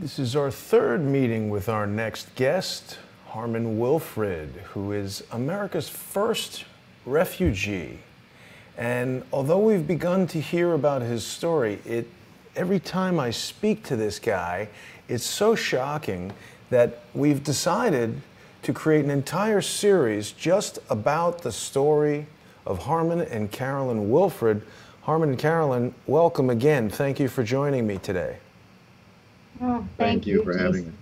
This is our third meeting with our next guest, Harmon Wilfred, who is America's first refugee. And although we've begun to hear about his story, every time I speak to this guy, it's so shocking that we've decided to create an entire series just about the story of Harmon and Carolyn Wilfred. Harmon and Carolyn, welcome again. Thank you for joining me today. Oh, Thank you for having me.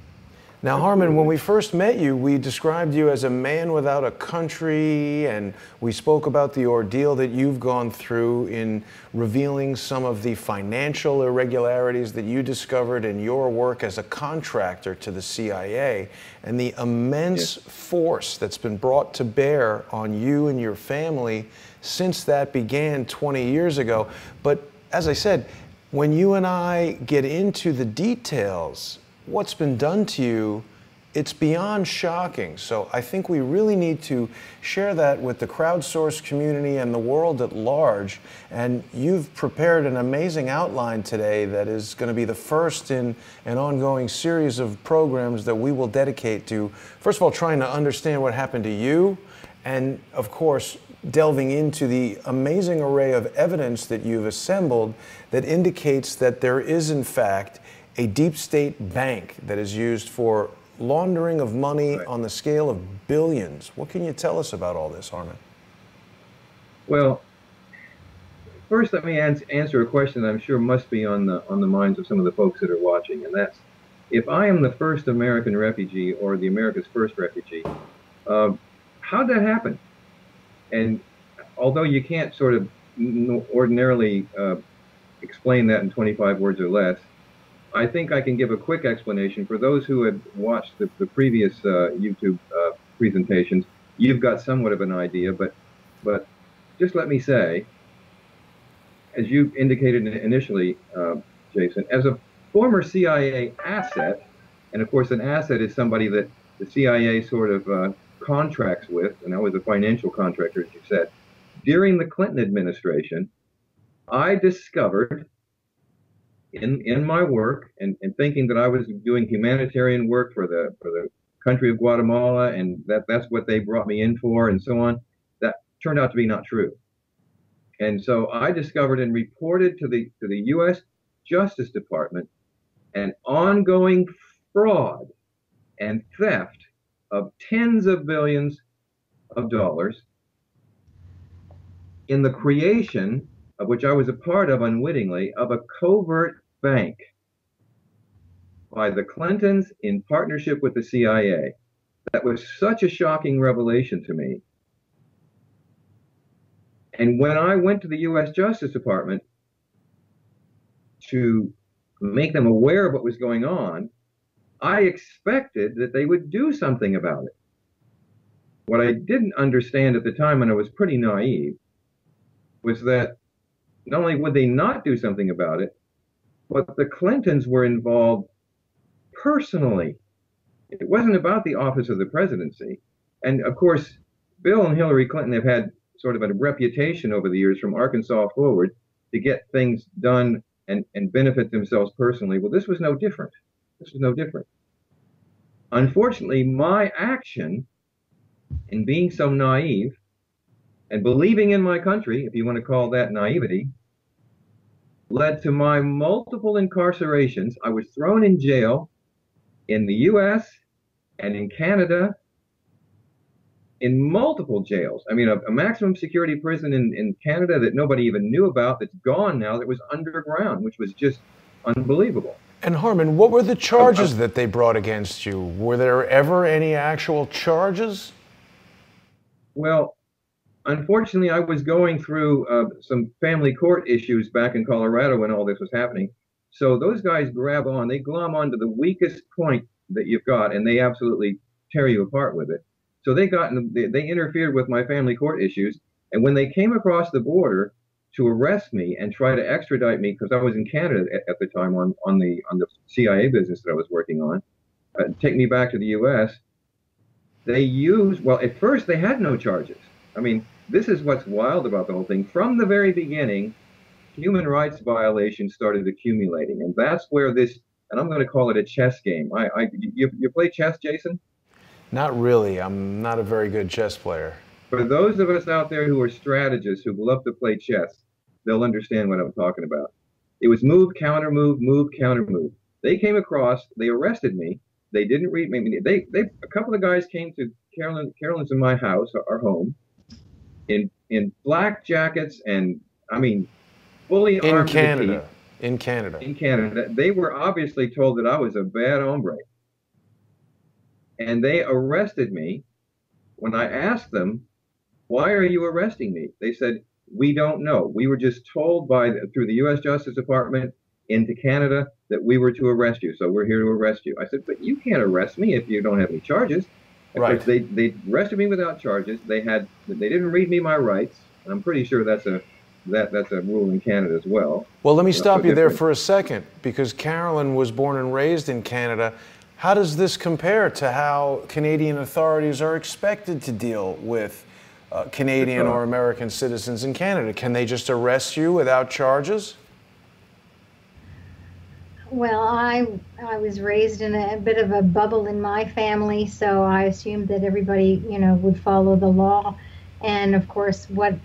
Now, Harmon, when we first met you, we described you as a man without a country, and we spoke about the ordeal that you've gone through in revealing some of the financial irregularities that you discovered in your work as a contractor to the CIA, and the immense force that's been brought to bear on you and your family since that began 20 years ago. But as I said, when you and I get into the details, what's been done to you, it's beyond shocking. So I think we really need to share that with the crowdsourced community and the world at large. And you've prepared an amazing outline today that is going to be the first in an ongoing series of programs that we will dedicate to, first of all, trying to understand what happened to you, and of course, delving into the amazing array of evidence that you've assembled that indicates that there is, in fact, a deep state bank that is used for laundering of money on the scale of billions. What can you tell us about all this, Harmon? Well, first let me answer a question that I'm sure must be on the minds of some of the folks that are watching, and that's, if I am the first American refugee or the America's first refugee, how'd that happen? And although you can't sort of ordinarily explain that in 25 words or less, I think I can give a quick explanation. For those who had watched the previous YouTube presentations, you've got somewhat of an idea, but just let me say, as you indicated initially, Jason, as a former CIA asset, and of course an asset is somebody that the CIA sort of contracts with, and I was a financial contractor, as you said, during the Clinton administration, I discovered in my work and thinking that I was doing humanitarian work for the country of Guatemala, and that's what they brought me in for, and so on, that turned out to be not true. And so I discovered and reported to the U.S. Justice Department an ongoing fraud and theft of tens of billions of dollars in the creation, of which I was a part of unwittingly, of a covert bank by the Clintons in partnership with the CIA. That was such a shocking revelation to me. And when I went to the U.S. Justice Department to make them aware of what was going on, I expected that they would do something about it. What I didn't understand at the time, and I was pretty naive, was that not only would they not do something about it, but the Clintons were involved personally. It wasn't about the office of the presidency. And of course, Bill and Hillary Clinton have had sort of a reputation over the years from Arkansas forward to get things done and benefit themselves personally. Well, this was no different. This was no different. Unfortunately, my action in being so naive and believing in my country, if you want to call that naivety, led to my multiple incarcerations. I was thrown in jail in the U.S. and in Canada, in multiple jails. I mean, a maximum security prison in Canada that nobody even knew about, that's gone now, that was underground, which was just unbelievable. And Harmon, what were the charges that they brought against you? Were there ever any actual charges? Well, unfortunately, I was going through some family court issues back in Colorado when all this was happening. So those guys grab on, they glom onto the weakest point that you've got, and they absolutely tear you apart with it. So they interfered with my family court issues, and when they came across the border to arrest me and try to extradite me, because I was in Canada at the time on the CIA business that I was working on, take me back to the U.S., they used, well, at first they had no charges. I mean, this is what's wild about the whole thing. From the very beginning, human rights violations started accumulating, and that's where this and I'm going to call it a chess game. You play chess, Jason? Not really. I'm not a very good chess player. For those of us out there who are strategists who love to play chess, they'll understand what I'm talking about. It was move, counter move, move, counter move. They came across, they arrested me. They didn't read me. A couple of guys came to Carolyn's in my house, our home, in black jackets and, I mean, fully armed to the teeth. In Canada. In Canada. They were obviously told that I was a bad hombre. And they arrested me. When I asked them, why are you arresting me? They said, we don't know. We were just told through the U.S. Justice Department into Canada that we were to arrest you. So we're here to arrest you. I said, but you can't arrest me if you don't have any charges. Right. They arrested me without charges. They didn't read me my rights. And I'm pretty sure that's a rule in Canada as well. Well, let me stop you there for a second, because Carolyn was born and raised in Canada. How does this compare to how Canadian authorities are expected to deal with Canadian or American citizens in Canada? Can they just arrest you without charges? Well, I was raised in a bit of a bubble in my family, so I assumed that everybody, would follow the law. And of course, what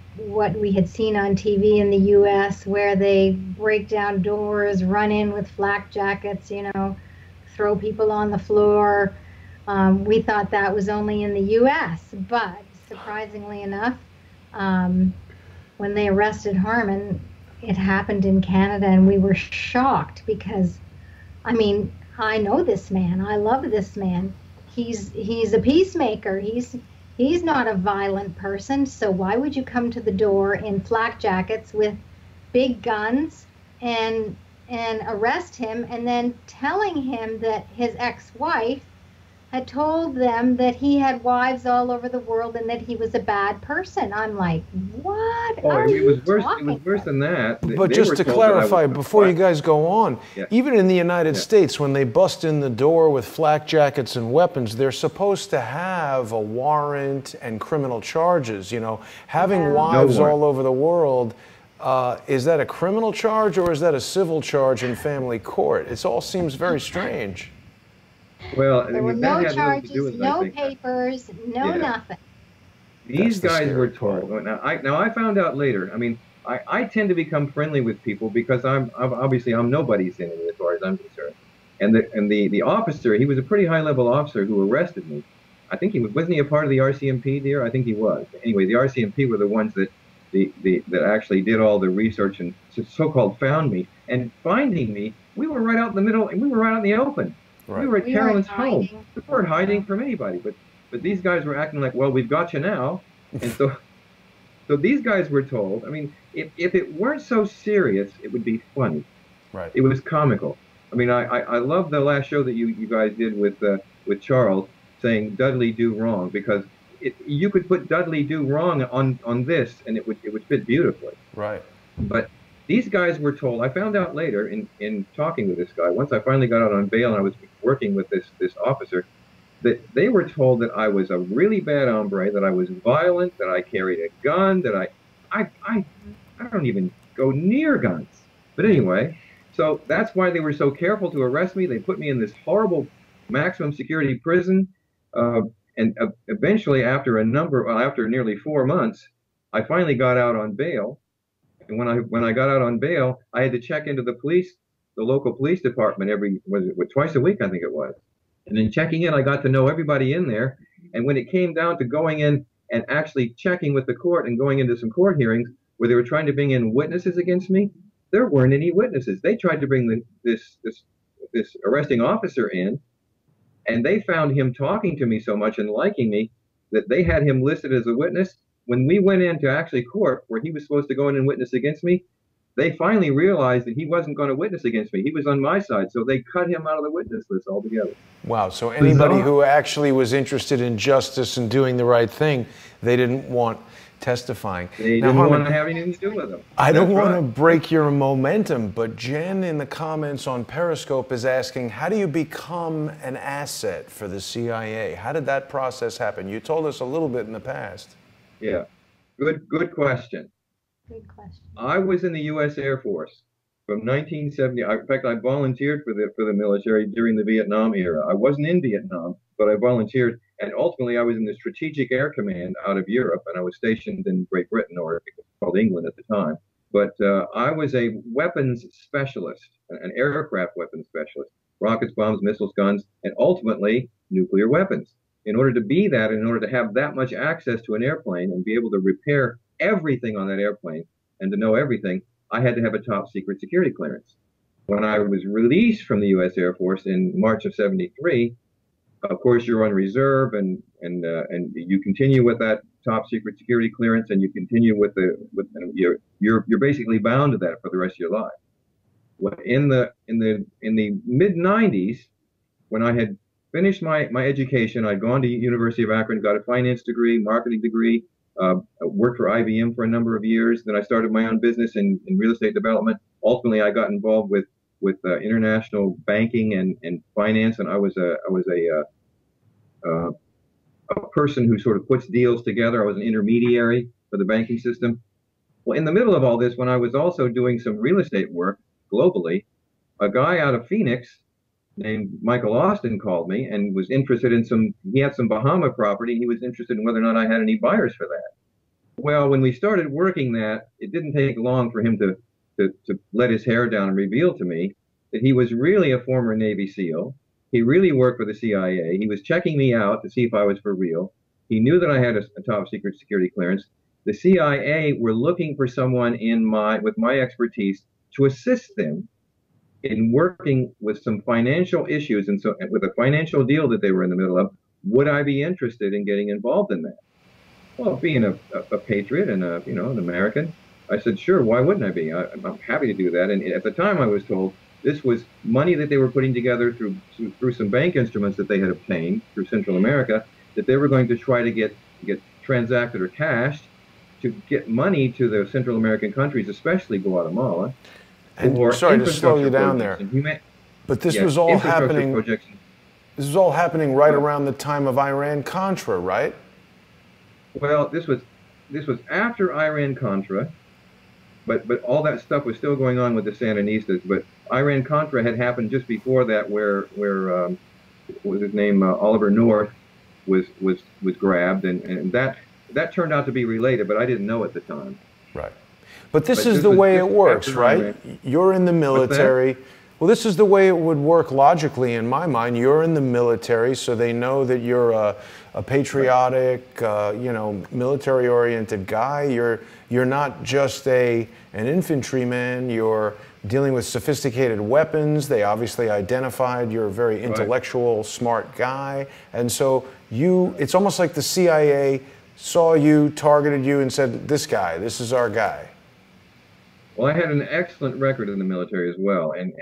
we had seen on TV in the U.S., where they break down doors, run in with flak jackets, throw people on the floor. We thought that was only in the U.S., but surprisingly enough, when they arrested Harmon, it happened in Canada, and we were shocked because, I mean, I know this man. I love this man. He's a peacemaker. He's not a violent person. So why would you come to the door in flak jackets with big guns and arrest him, and then telling him that his ex-wife had told them that he had wives all over the world and that he was a bad person? I'm like, what are you talking about? It was worse than that. But just to clarify, before you guys go on, even in the United States, when they bust in the door with flak jackets and weapons, they're supposed to have a warrant and criminal charges. Having wives all over the world, is that a criminal charge or is that a civil charge in family court? It all seems very strange. Well, there were no charges, no papers, nothing. These guys were told. Now I found out later. I mean, I tend to become friendly with people because I'm nobody's enemy as far as I'm concerned. And the officer, he was a pretty high level officer who arrested me. I think wasn't he a part of the RCMP, dear? I think he was. Anyway, the RCMP were the ones that actually did all the research and so-called found me. And finding me, we were right out in the middle, and we were right out in the open. Right. We were at Carolyn's home. We weren't hiding from anybody, but these guys were acting like, well, we've got you now. And so these guys were told, I mean, if it weren't so serious, it would be funny. Right. It was comical. I mean, I love the last show that you guys did with Charles saying Dudley do wrong, because you could put Dudley do wrong on this and it would fit beautifully. Right. But these guys were told, I found out later in talking with this guy, once I finally got out on bail and I was working with this officer, that they were told that I was a really bad hombre, that I was violent, that I carried a gun, that I don't even go near guns. But anyway, so that's why they were so careful to arrest me. They put me in this horrible maximum security prison. And eventually, after nearly 4 months, I finally got out on bail. And when I got out on bail, I had to check into the local police department twice a week, I think it was. And in checking in, I got to know everybody in there. And when it came down to going in and actually checking with the court and going into some court hearings where they were trying to bring in witnesses against me, there weren't any witnesses. They tried to bring this arresting officer in, and they found him talking to me so much and liking me that they had him listed as a witness. When we went into actually court, where he was supposed to go in and witness against me, they finally realized that he wasn't going to witness against me. He was on my side, so they cut him out of the witness list altogether. Wow, so anybody who actually was interested in justice and doing the right thing, they didn't want testifying. They didn't want to have anything to do with them. I don't want to break your momentum, but Jen in the comments on Periscope is asking, how do you become an asset for the CIA? How did that process happen? You told us a little bit in the past. Yeah, good question. Good question. I was in the U.S. Air Force, from 1970. In fact, I volunteered for the military during the Vietnam era. I wasn't in Vietnam, but I volunteered, and ultimately I was in the Strategic Air Command out of Europe, and I was stationed in Great Britain, or it was called England at the time. But I was a weapons specialist, an aircraft weapons specialist, rockets, bombs, missiles, guns, and ultimately nuclear weapons. In order to be that, in order to have that much access to an airplane and be able to repair everything on that airplane and to know everything, I had to have a top secret security clearance. When I was released from the U.S. Air Force in March of '73, of course, you're on reserve, and you continue with that top secret security clearance, and you continue with you're basically bound to that for the rest of your life. In the mid '90s, when I had finished my education, I'd gone to University of Akron, got a finance degree, marketing degree, worked for IBM for a number of years. Then I started my own business in real estate development. Ultimately, I got involved with international banking and finance, and I was a person who sort of puts deals together. I was an intermediary for the banking system. Well, in the middle of all this, when I was also doing some real estate work globally, a guy out of Phoenix named Michael Austin called me and was interested in he had some Bahama property. He was interested in whether or not I had any buyers for that. Well, when we started working that, it didn't take long for him to let his hair down and reveal to me that he was really a former Navy SEAL. He really worked for the CIA. He was checking me out to see if I was for real. He knew that I had a top secret security clearance. The CIA were looking for someone with my expertise to assist them in working with some financial issues, and so with a financial deal that they were in the middle of. Would I be interested in getting involved in that? Well, being a patriot and an American, I said, sure, why wouldn't I be? I'm happy to do that. And at the time, I was told this was money that they were putting together through some bank instruments that they had obtained through Central America, that they were going to try to get transacted or cashed to get money to the Central American countries, especially Guatemala. And sorry to slow you down there, but this was all happening. This was all happening right around the time of Iran-Contra, right? Well, this was after Iran-Contra, but all that stuff was still going on with the Sandinistas. But Iran-Contra had happened just before that, where what was his name, Oliver North was grabbed, and that turned out to be related, but I didn't know at the time. Right. But this is the way it works, right? You're in the military. Well, this is the way it would work logically in my mind. You're in the military, so they know that you're a patriotic, military-oriented guy. You're not just an infantryman. You're dealing with sophisticated weapons. They obviously identified you're a very intellectual, smart guy. And so it's almost like the CIA saw you, targeted you, and said, this is our guy. Well, I had an excellent record in the military as well, and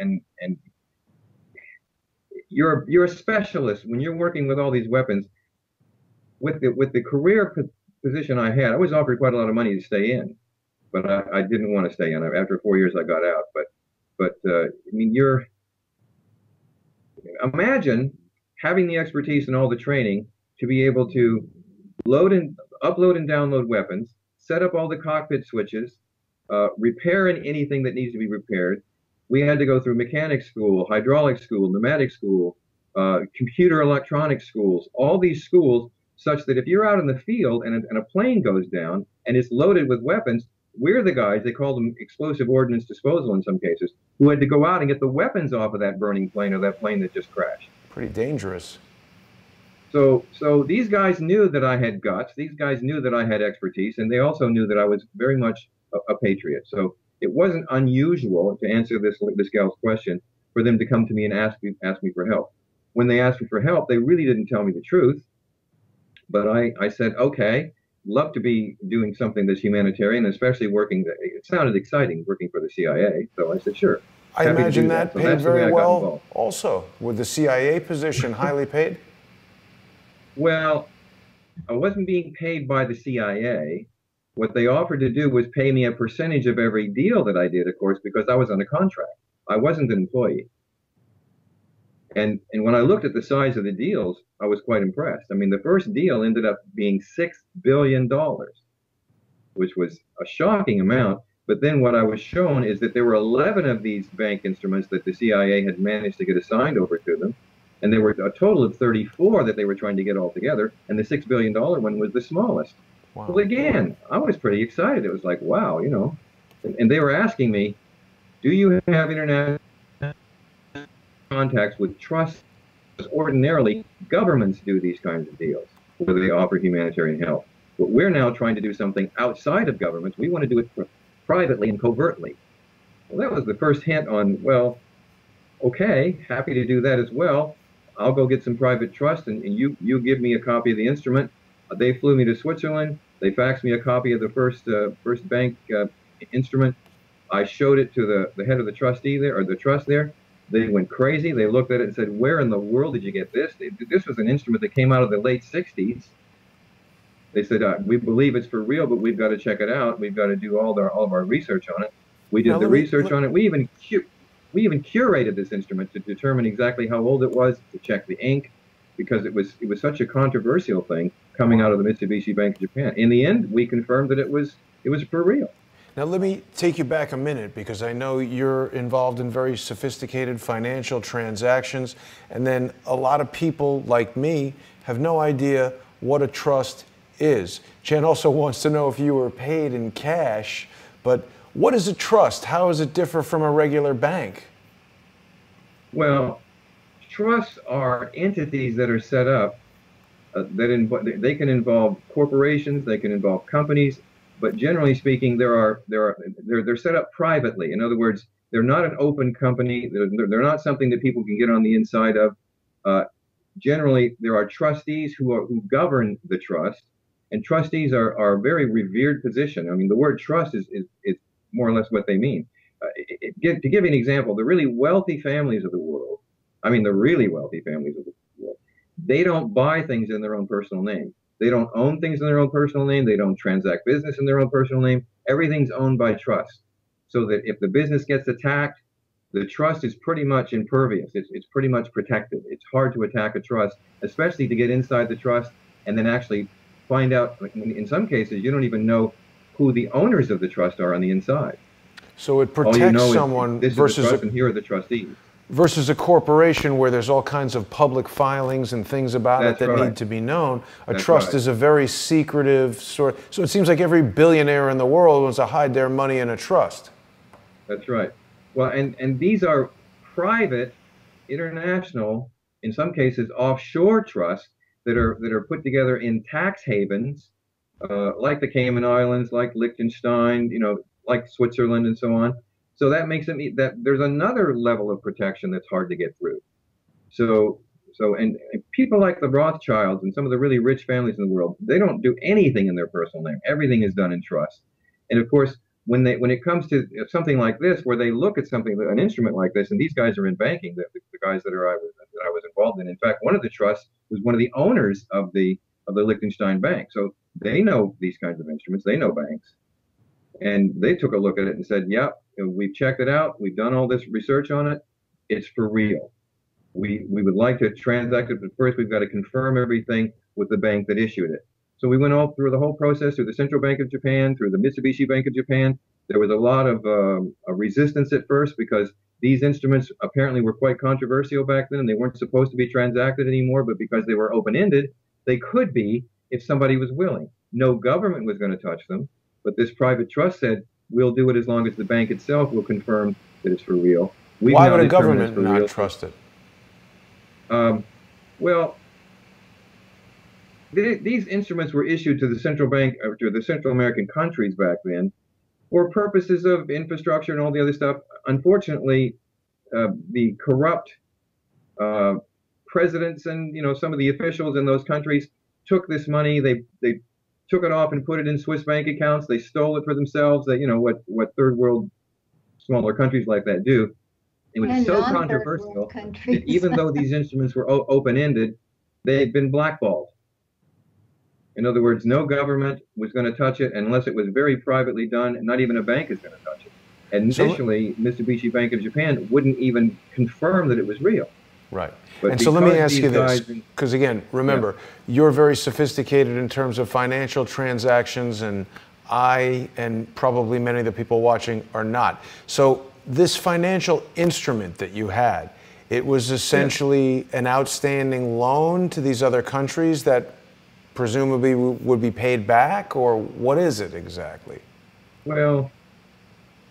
you're a specialist when you're working with all these weapons. With the career position I had, I was offered quite a lot of money to stay in, but I didn't want to stay in. After 4 years, I got out. But I mean, imagine having the expertise and all the training to be able to upload and download weapons, set up all the cockpit switches, repair anything that needs to be repaired. We had to go through mechanic school, hydraulic school, pneumatic school, computer electronic schools, all these schools, such that if you're out in the field and a plane goes down and it's loaded with weapons, we're the guys, they call them explosive ordnance disposal in some cases, who had to go out and get the weapons off of that burning plane or that plane that just crashed. Pretty dangerous. So these guys knew that I had guts. These guys knew that I had expertise, and they also knew that I was very much a patriot. So it wasn't unusual, to answer this gal's question, for them to come to me and ask me for help. When they asked me for help, they really didn't tell me the truth. But I said, okay, love to be doing something that's humanitarian, especially working. It sounded exciting working for the CIA. So I said, sure. I imagine that paid very well also. With the CIA position highly paid? Well, I wasn't being paid by the CIA. What they offered to do was pay me a percentage of every deal that I did, of course, because I was on a contract. I wasn't an employee. And when I looked at the size of the deals, I was quite impressed. I mean, the first deal ended up being $6 billion, which was a shocking amount. But then what I was shown is that there were 11 of these bank instruments that the CIA had managed to get assigned over to them. And there were a total of 34 that they were trying to get all together. And the $6 billion one was the smallest. Wow. Well, again, I was pretty excited. It was like, wow, you know. And they were asking me, do you have international contacts with trusts? Ordinarily, governments do these kinds of deals where they offer humanitarian help. But we're now trying to do something outside of governments. We want to do it privately and covertly. Well, that was the first hint on, well, okay, happy to do that as well. I'll go get some private trust, and you give me a copy of the instrument. They flew me to Switzerland. They faxed me a copy of the first bank instrument. I showed it to the head of the trustee there, or the trust there. They went crazy. They looked at it and said, where in the world did you get this? This was an instrument that came out of the late 60s. They said, we believe it's for real, but we've got to check it out. We've got to do all of our research on it. We did the research on it. We even curated this instrument to determine exactly how old it was, to check the ink, because it was such a controversial thing coming out of the Mitsubishi Bank of Japan. In the end, we confirmed that it was for real. Now let me take you back a minute, because I know you're involved in very sophisticated financial transactions, and then a lot of people like me have no idea what a trust is. Jen also wants to know if you were paid in cash, but what is a trust? How does it differ from a regular bank? Well, trusts are entities that are set up they can involve corporations, they can involve companies, but generally speaking, they're set up privately. In other words, they're not an open company. They're not something that people can get on the inside of. Generally, there are trustees who govern the trust, and trustees are a very revered position. I mean, the word trust is more or less what they mean. To give you an example, the really wealthy families of the world, I mean, the really wealthy families of the world, they don't buy things in their own personal name. They don't own things in their own personal name. They don't transact business in their own personal name. Everything's owned by trust. So that if the business gets attacked, the trust is pretty much impervious. It's pretty much protected. It's hard to attack a trust, especially to get inside the trust and then actually find out, in some cases, you don't even know who the owners of the trust are on the inside. So it protects someone versus and here are the trustees. Versus a corporation where there's all kinds of public filings and things about it that need to be known. A trust is a very secretive sort. So it seems like every billionaire in the world wants to hide their money in a trust. That's right. Well, and these are private, international, in some cases offshore trusts that are put together in tax havens, like the Cayman Islands, like Liechtenstein, you know, like Switzerland and so on. So that makes it that there's another level of protection that's hard to get through. And people like the Rothschilds and some of the really rich families in the world, they don't do anything in their personal name. Everything is done in trust. And of course, when it comes to something like this, where they look at an instrument like this, and these guys are in banking, the guys that I was involved in. In fact, one of the trusts was one of the owners of the Liechtenstein Bank. So they know these kinds of instruments. They know banks. And they took a look at it and said, yeah, we've checked it out. We've done all this research on it. It's for real. We would like to transact it, but first we've got to confirm everything with the bank that issued it. So we went all through the whole process, through the Central Bank of Japan, through the Mitsubishi Bank of Japan. There was a lot of resistance at first because these instruments apparently were quite controversial back then. They weren't supposed to be transacted anymore, but because they were open-ended, they could be if somebody was willing. No government was going to touch them. But this private trust said, we'll do it as long as the bank itself will confirm that it's for real. Why would a government not trust it? Well, these instruments were issued to the central bank, or to the Central American countries back then, for purposes of infrastructure and all the other stuff. Unfortunately, the corrupt presidents and some of the officials in those countries took this money. They took it off and put it in Swiss bank accounts. They stole it for themselves. They, what third world smaller countries like that do. It was so controversial that even though these instruments were open-ended, they've been blackballed. In other words, no government was going to touch it unless it was very privately done, and not even a bank is going to touch it. And initially, Mitsubishi Bank of Japan wouldn't even confirm that it was real. Right. But and so let me ask you this, because again, remember, you're very sophisticated in terms of financial transactions, and I and probably many of the people watching are not. So this financial instrument that you had, it was essentially an outstanding loan to these other countries that presumably would be paid back, or what is it exactly? Well,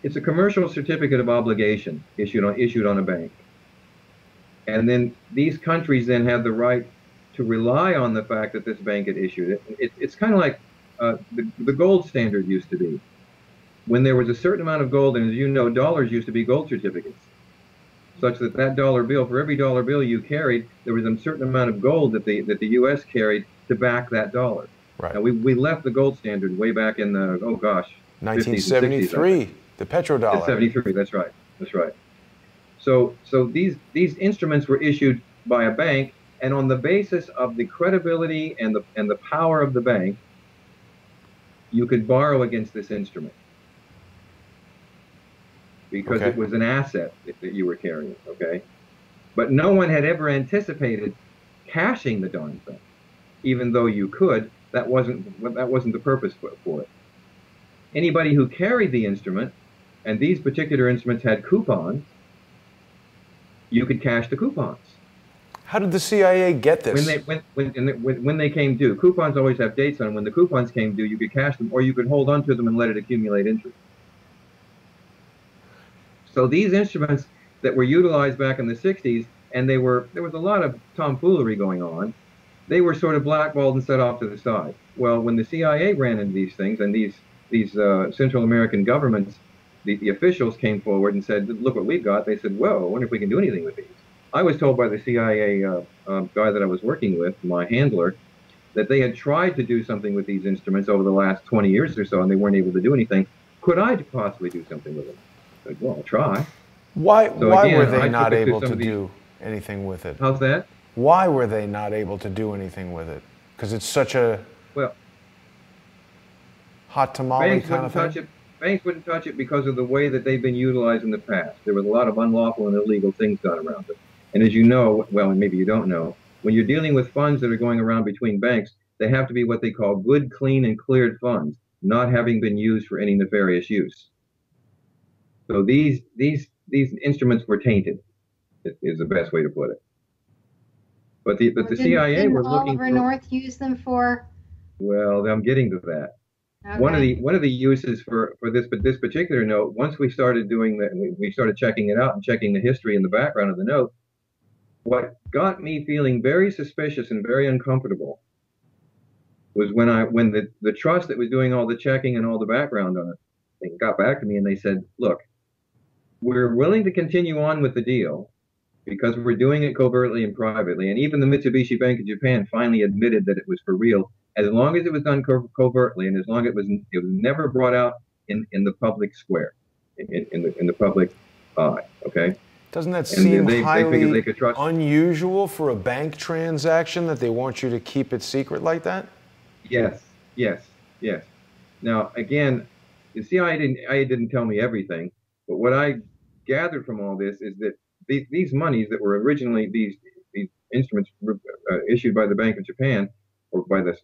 it's a commercial certificate of obligation issued on a bank. And then these countries then have the right to rely on the fact that this bank had issued it. It's kind of like the gold standard used to be. When there was a certain amount of gold, and as you know, dollars used to be gold certificates, such that that dollar bill, for every dollar bill you carried, there was a certain amount of gold that the U.S. carried to back that dollar. Right. Now, we left the gold standard way back in the, 1973, 50s, the petrodollar. 73, that's right. That's right. So these instruments were issued by a bank, and on the basis of the credibility and the power of the bank, you could borrow against this instrument because it was an asset that you were carrying. Okay, but no one had ever anticipated cashing the darn thing, even though you could. That wasn't the purpose for it. Anybody who carried the instrument, and these particular instruments had coupons, you could cash the coupons. How did the CIA get this? When they came due, coupons always have dates on them. When the coupons came due, you could cash them, or you could hold on to them and let it accumulate interest. So these instruments that were utilized back in the 60s, and there was a lot of tomfoolery going on, they were sort of blackballed and set off to the side. Well, when the CIA ran into these things, and these Central American governments, the officials came forward and said, look what we've got. They said, well, I wonder if we can do anything with these. I was told by the CIA guy that I was working with, my handler, that they had tried to do something with these instruments over the last 20 years or so, and they weren't able to do anything. Could I possibly do something with them? I said, well, I'll try. Why were they not able to do anything with it? How's that? Why were they not able to do anything with it? Because it's such a hot tamale kind of thing? Banks wouldn't touch it because of the way that they've been utilized in the past. There was a lot of unlawful and illegal things done around it. And as you know, well, and maybe you don't know, when you're dealing with funds that are going around between banks, they have to be what they call good, clean, and cleared funds, not having been used for any nefarious use. So these instruments were tainted, is the best way to put it. But the CIA were looking for... Oliver North use them for? Well, I'm getting to that. Okay. One of the uses for this particular note, once we started doing that, we started checking it out and checking the history and the background of the note. What got me feeling very suspicious and very uncomfortable was when the trust that was doing all the checking and all the background on it, they got back to me and they said, look, we're willing to continue on with the deal because we're doing it covertly and privately. And even the Mitsubishi Bank of Japan finally admitted that it was for real, as long as it was done covertly and as long as it was never brought out in the public square, in the public eye. Okay. Doesn't that seem highly unusual for a bank transaction that they want you to keep it secret like that? Yes. Now, again, the CIA didn't tell me everything, but what I gathered from all this is that these monies that were originally these instruments issued by the Bank of Japan or by the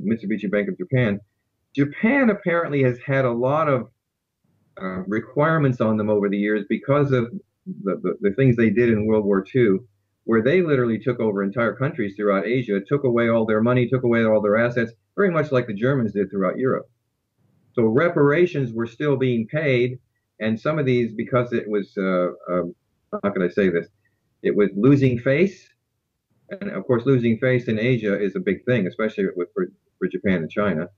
Mitsubishi Bank of Japan, Japan apparently has had a lot of requirements on them over the years because of the things they did in World War II, where they literally took over entire countries throughout Asia, took away all their money, took away all their assets, very much like the Germans did throughout Europe. So reparations were still being paid, and some of these, because it was, how can I say this? It was losing face, and of course losing face in Asia is a big thing, especially for Japan and China.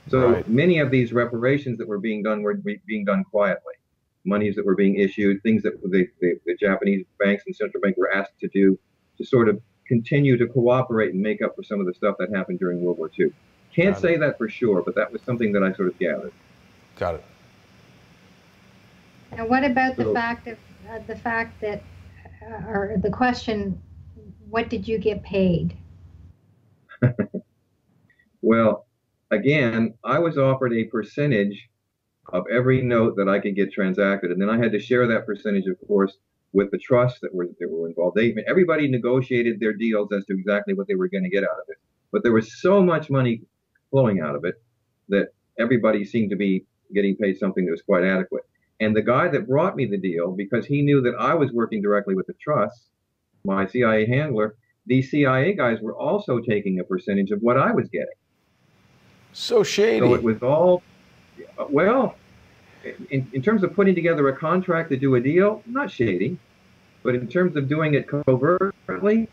So many of these reparations that were being done quietly. Monies that were being issued, things that the Japanese banks and central bank were asked to do to sort of continue to cooperate and make up for some of the stuff that happened during World War II. Can't say that for sure, but that was something that I sort of gathered. Got it. And what about the fact that, or the question, what did you get paid? Well, again, I was offered a percentage of every note that I could get transacted, and then I had to share that percentage, of course, with the trusts that were involved. Everybody negotiated their deals as to exactly what they were going to get out of it, but there was so much money flowing out of it that, everybody seemed to be getting paid something that was quite adequate. And the guy that brought me the deal, because he knew that I was working directly with the trust, my CIA handler, these CIA guys were also taking a percentage of what I was getting. So shady. So it was all, well, in terms of putting together a contract to do a deal, not shady, but in terms of doing it covertly,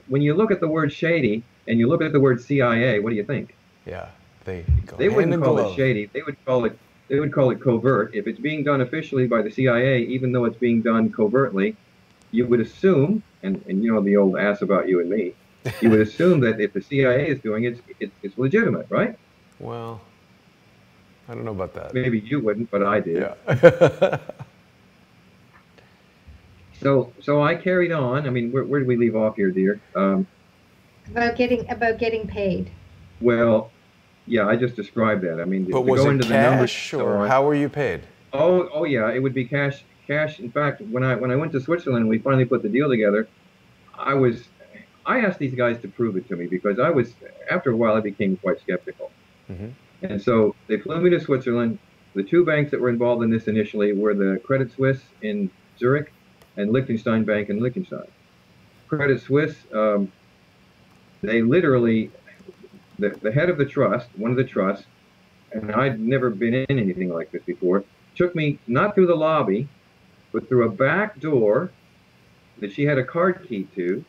when you look at the word shady and you look at the word CIA, what do you think? Yeah, they wouldn't call it shady. They would call it covert. If it's being done officially by the CIA, even though it's being done covertly, you would assume, and you know the old ass about you and me, you would assume that if the CIA is doing it, it's legitimate, right? Well, I don't know about that. Maybe you wouldn't, but I did. Yeah. So I carried on. I mean, where did we leave off here, dear? About getting paid. Well, yeah, I just described that. I mean, but to was go it into cash, the numbers, or how were you paid? Oh yeah, it would be cash. Cash. In fact, when I went to Switzerland and we finally put the deal together, I asked these guys to prove it to me because after a while I became quite skeptical. Mm-hmm. And so they flew me to Switzerland. The two banks that were involved in this initially were the Credit Suisse in Zurich and Liechtenstein Bank in Liechtenstein. Credit Suisse, they literally, the head of the trust, one of the trusts, and I'd never been in anything like this before, took me not through the lobby, but through a back door that she had a card key to,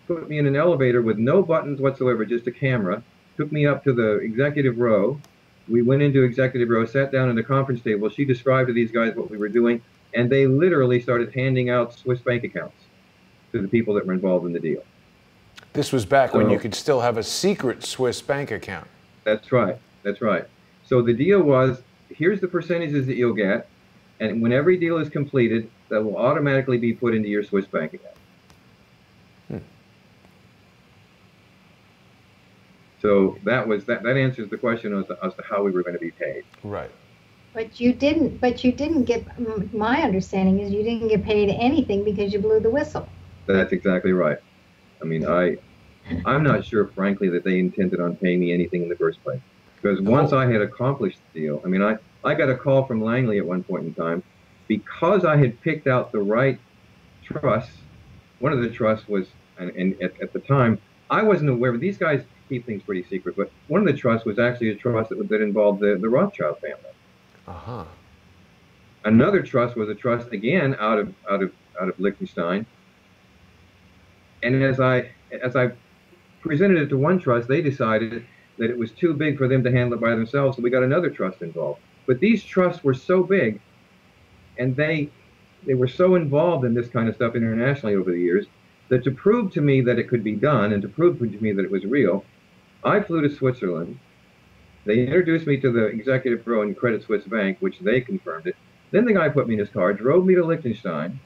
put me in an elevator with no buttons whatsoever, just a camera, took me up to the executive row. We went into executive row, sat down at a conference table. She described to these guys what we were doing, and they literally started handing out Swiss bank accounts to the people that were involved in the deal. This was back when you could still have a secret Swiss bank account. That's right. That's right. So the deal was, here's the percentages that you'll get, and when every deal is completed, that will automatically be put into your Swiss bank account. So that answers the question as to how we were going to be paid. Right. But you didn't get, my understanding is you didn't get paid anything because you blew the whistle. That's exactly right. I mean, I'm not sure, frankly, that they intended on paying me anything in the first place. Because once I had accomplished the deal, I mean, I got a call from Langley at one point in time because I had picked out the right trust. One of the trusts was, and at the time, I wasn't aware, but these guys keep things pretty secret, but one of the trusts was actually a trust that involved the Rothschild family. Uh-huh. Another trust was a trust, again, out of Liechtenstein. And as I presented it to one trust, they decided that it was too big for them to handle it by themselves, so we got another trust involved. But these trusts were so big, and they were so involved in this kind of stuff internationally over the years, that to prove to me that it could be done and to prove to me that it was real, I flew to Switzerland. They introduced me to the executive row in Credit Suisse Bank, which they confirmed it. Then the guy put me in his car, drove me to Liechtenstein.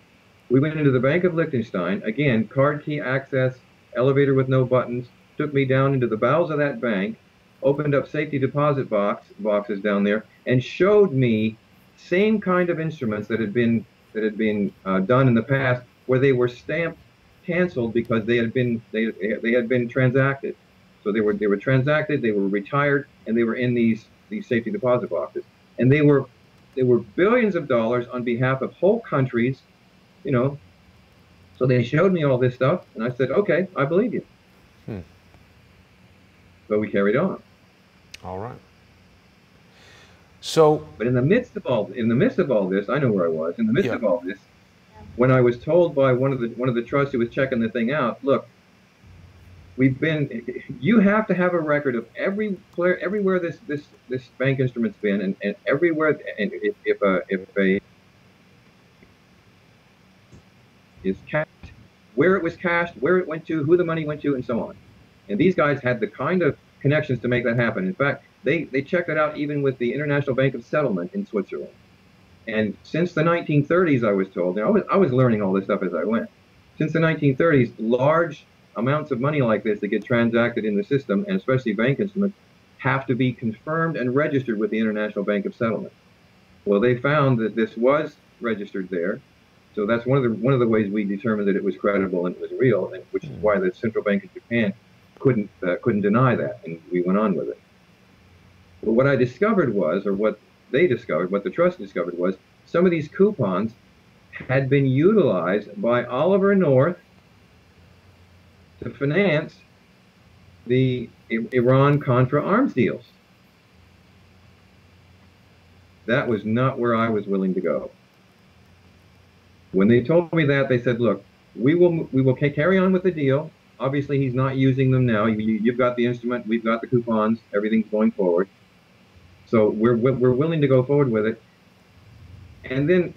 We went into the Bank of Liechtenstein. Again, card key access, elevator with no buttons, took me down into the bowels of that bank, opened up safety deposit boxes down there, and showed me same kind of instruments that had been done in the past, where they were stamped canceled because they had been transacted. So they were transacted, they were retired, and they were in these safety deposit boxes. And they were billions of dollars on behalf of whole countries, you know. So they showed me all this stuff, and I said, okay, I believe you. So we carried on. All right. So, but in the midst of all this, I know where I was. In the midst of all this, when I was told by one of the trusts who was checking the thing out, look, you have to have a record of everywhere this bank instrument's been, and everywhere, and if a is cashed, where it was cashed, where it went to, who the money went to, and so on. And these guys had the kind of connections to make that happen. In fact, they checked it out even with the International Bank of Settlement in Switzerland. And since the 1930s, I was told, and I was learning all this stuff as I went. Since the 1930s, large amounts of money like this that get transacted in the system, and especially bank instruments, have to be confirmed and registered with the International Bank of Settlement. Well, they found that this was registered there. So that's one of the ways we determined that it was credible and it was real, and which is why the Central Bank of Japan couldn't deny that, and we went on with it. But what I discovered was, or what they discovered, what the trust discovered was, some of these coupons had been utilized by Oliver North to finance the Iran-Contra arms deals. That was not where I was willing to go. When they told me that, they said, look, we will carry on with the deal. Obviously, he's not using them now. You've got the instrument, we've got the coupons, everything's going forward. So we're willing to go forward with it. And then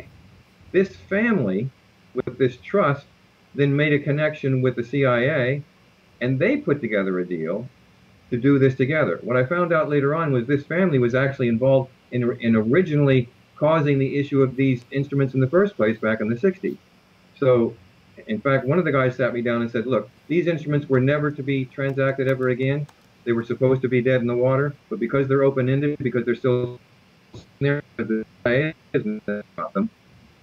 this family, with this trust, then made a connection with the CIA, and they put together a deal to do this together. What I found out later on was this family was actually involved in originally causing the issue of these instruments in the first place back in the 60s. So, in fact, one of the guys sat me down and said, look, these instruments were never to be transacted ever again. They were supposed to be dead in the water, but because they're open-ended, because they're still there, the CIA isn't about them.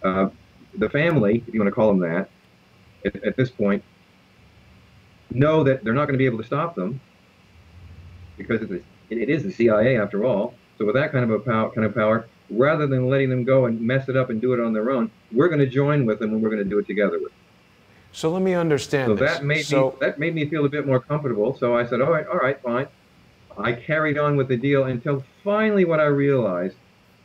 The family, if you want to call them that, at this point, know that they're not going to be able to stop them because it is the CIA after all. So with that kind of power, rather than letting them go and mess it up and do it on their own, we're going to join with them and we're going to do it together with them. So let me understand so this. That made me feel a bit more comfortable. So I said, all right, fine. I carried on with the deal until finally what I realized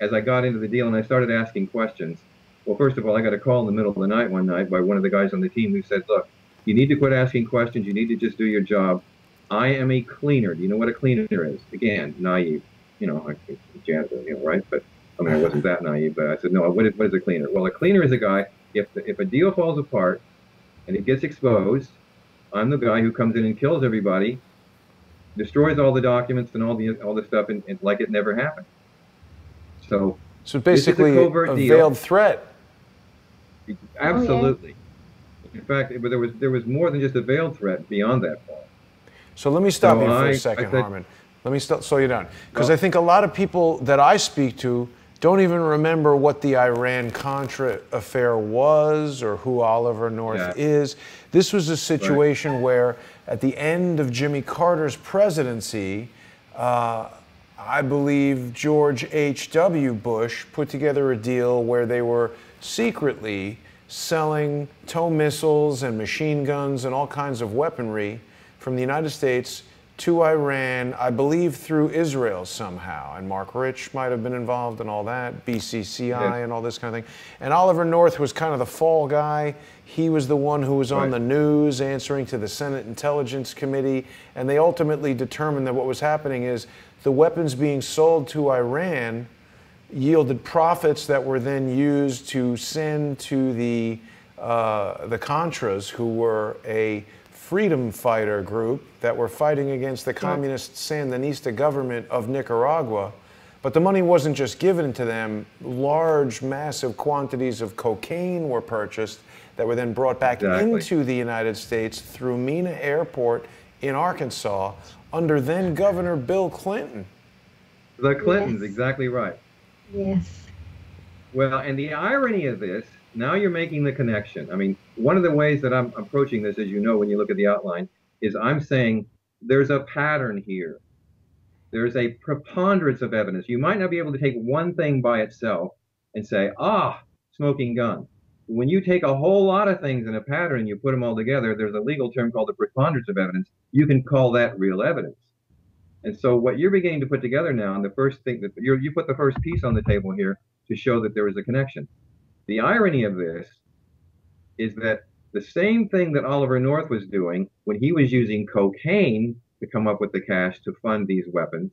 as I got into the deal and I started asking questions. Well, first of all, I got a call in the middle of the night one night by one of the guys on the team who said, look, you need to quit asking questions. You need to just do your job. I am a cleaner. Do you know what a cleaner is? Again, naive. You know, I'm a janitor, right? But I mean, I wasn't that naive, but I said, no, what is a cleaner? Well, a cleaner is a guy, if a deal falls apart and it gets exposed, I'm the guy who comes in and kills everybody, destroys all the documents and all the stuff and like it never happened. So basically a veiled threat. Absolutely. In fact, there was more than just a veiled threat beyond that point. So let me stop you for a second, Harmon. Let me slow you down. Because I think a lot of people that I speak to don't even remember what the Iran-Contra affair was or who Oliver North is. This was a situation where at the end of Jimmy Carter's presidency, I believe George H.W. Bush put together a deal where they were secretly selling tow missiles and machine guns and all kinds of weaponry from the United States to Iran, I believe through Israel somehow. And Mark Rich might have been involved in all that, BCCI and all this kind of thing. And Oliver North was kind of the fall guy. He was the one who was on the news answering to the Senate Intelligence Committee. And they ultimately determined that what was happening is the weapons being sold to Iran yielded profits that were then used to send to the Contras, who were a freedom fighter group that were fighting against the communist Sandinista government of Nicaragua. But the money wasn't just given to them. Large, massive quantities of cocaine were purchased that were then brought back into the United States through Mena Airport in Arkansas under then Governor Bill Clinton. The Clintons, exactly right. Yes. Well, and the irony of this, now you're making the connection. I mean, one of the ways that I'm approaching this, as you know, when you look at the outline, is I'm saying there's a pattern here. There's a preponderance of evidence. You might not be able to take one thing by itself and say, smoking gun. When you take a whole lot of things in a pattern and you put them all together, there's a legal term called the preponderance of evidence. You can call that real evidence. And so what you're beginning to put together now, and the first thing that you put the first piece on the table here to show that there is a connection. The irony of this is that the same thing that Oliver North was doing when he was using cocaine to come up with the cash to fund these weapons,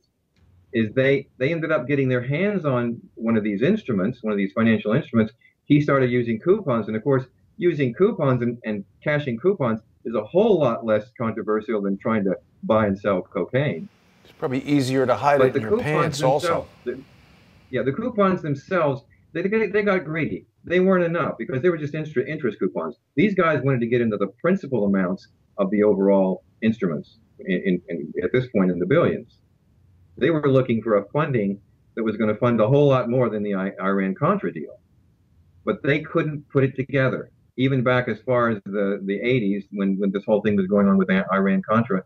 is they ended up getting their hands on one of these instruments, one of these financial instruments. He started using coupons, and of course, using coupons and cashing coupons is a whole lot less controversial than trying to buy and sell cocaine. It's probably easier to hide it in your pants also. The coupons themselves, they got greedy. They weren't enough because they were just interest coupons. These guys wanted to get into the principal amounts of the overall instruments at this point in the billions. They were looking for a funding that was going to fund a whole lot more than the Iran-Contra deal. But they couldn't put it together. Even back as far as the 80s, when this whole thing was going on with Iran-Contra,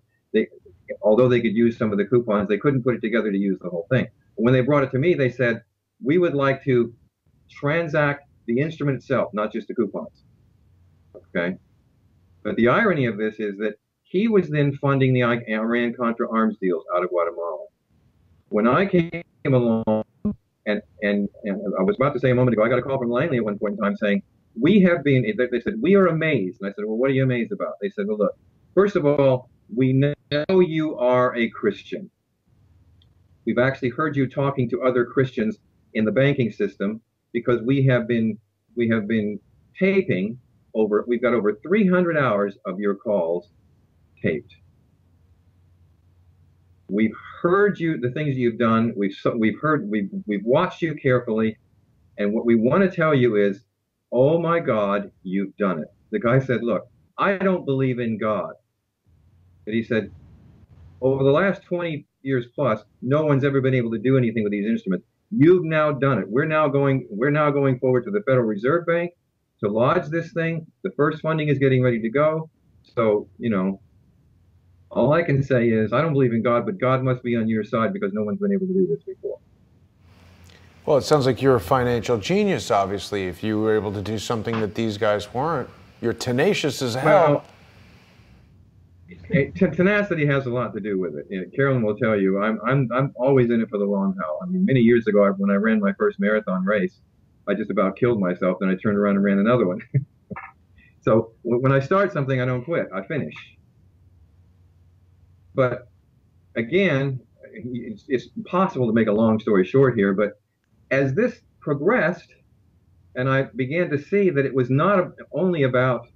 although they could use some of the coupons, they couldn't put it together to use the whole thing. When they brought it to me, they said, we would like to transact the instrument itself, not just the coupons. Okay. But the irony of this is that he was then funding the Iran-Contra arms deals out of Guatemala. When I came along, and I was about to say a moment ago, I got a call from Langley at one point in time saying, we have been, they said, we are amazed. And I said, well, what are you amazed about? They said, well, look, first of all, we know you are a Christian. We've actually heard you talking to other Christians in the banking system because we have been taping we've got over 300 hours of your calls taped. We've heard you, the things you've done. We've watched you carefully, and what we want to tell you is, oh my God, you've done it. The guy said, look, I don't believe in God. But he said, over the last 20 years plus, no one's ever been able to do anything with these instruments. You've now done it. We're now going forward to the Federal Reserve Bank to lodge this thing. The first funding is getting ready to go. So, you know, all I can say is I don't believe in God, but God must be on your side because no one's been able to do this before. Well, it sounds like you're a financial genius, obviously, if you were able to do something that these guys weren't. You're tenacious as hell. Well, tenacity has a lot to do with it. You know, Carolyn will tell you, I'm always in it for the long haul. I mean, many years ago, when I ran my first marathon race, I just about killed myself. Then I turned around and ran another one. So when I start something, I don't quit. I finish. But again, it's impossible to make a long story short here. But as this progressed, and I began to see that it was not only about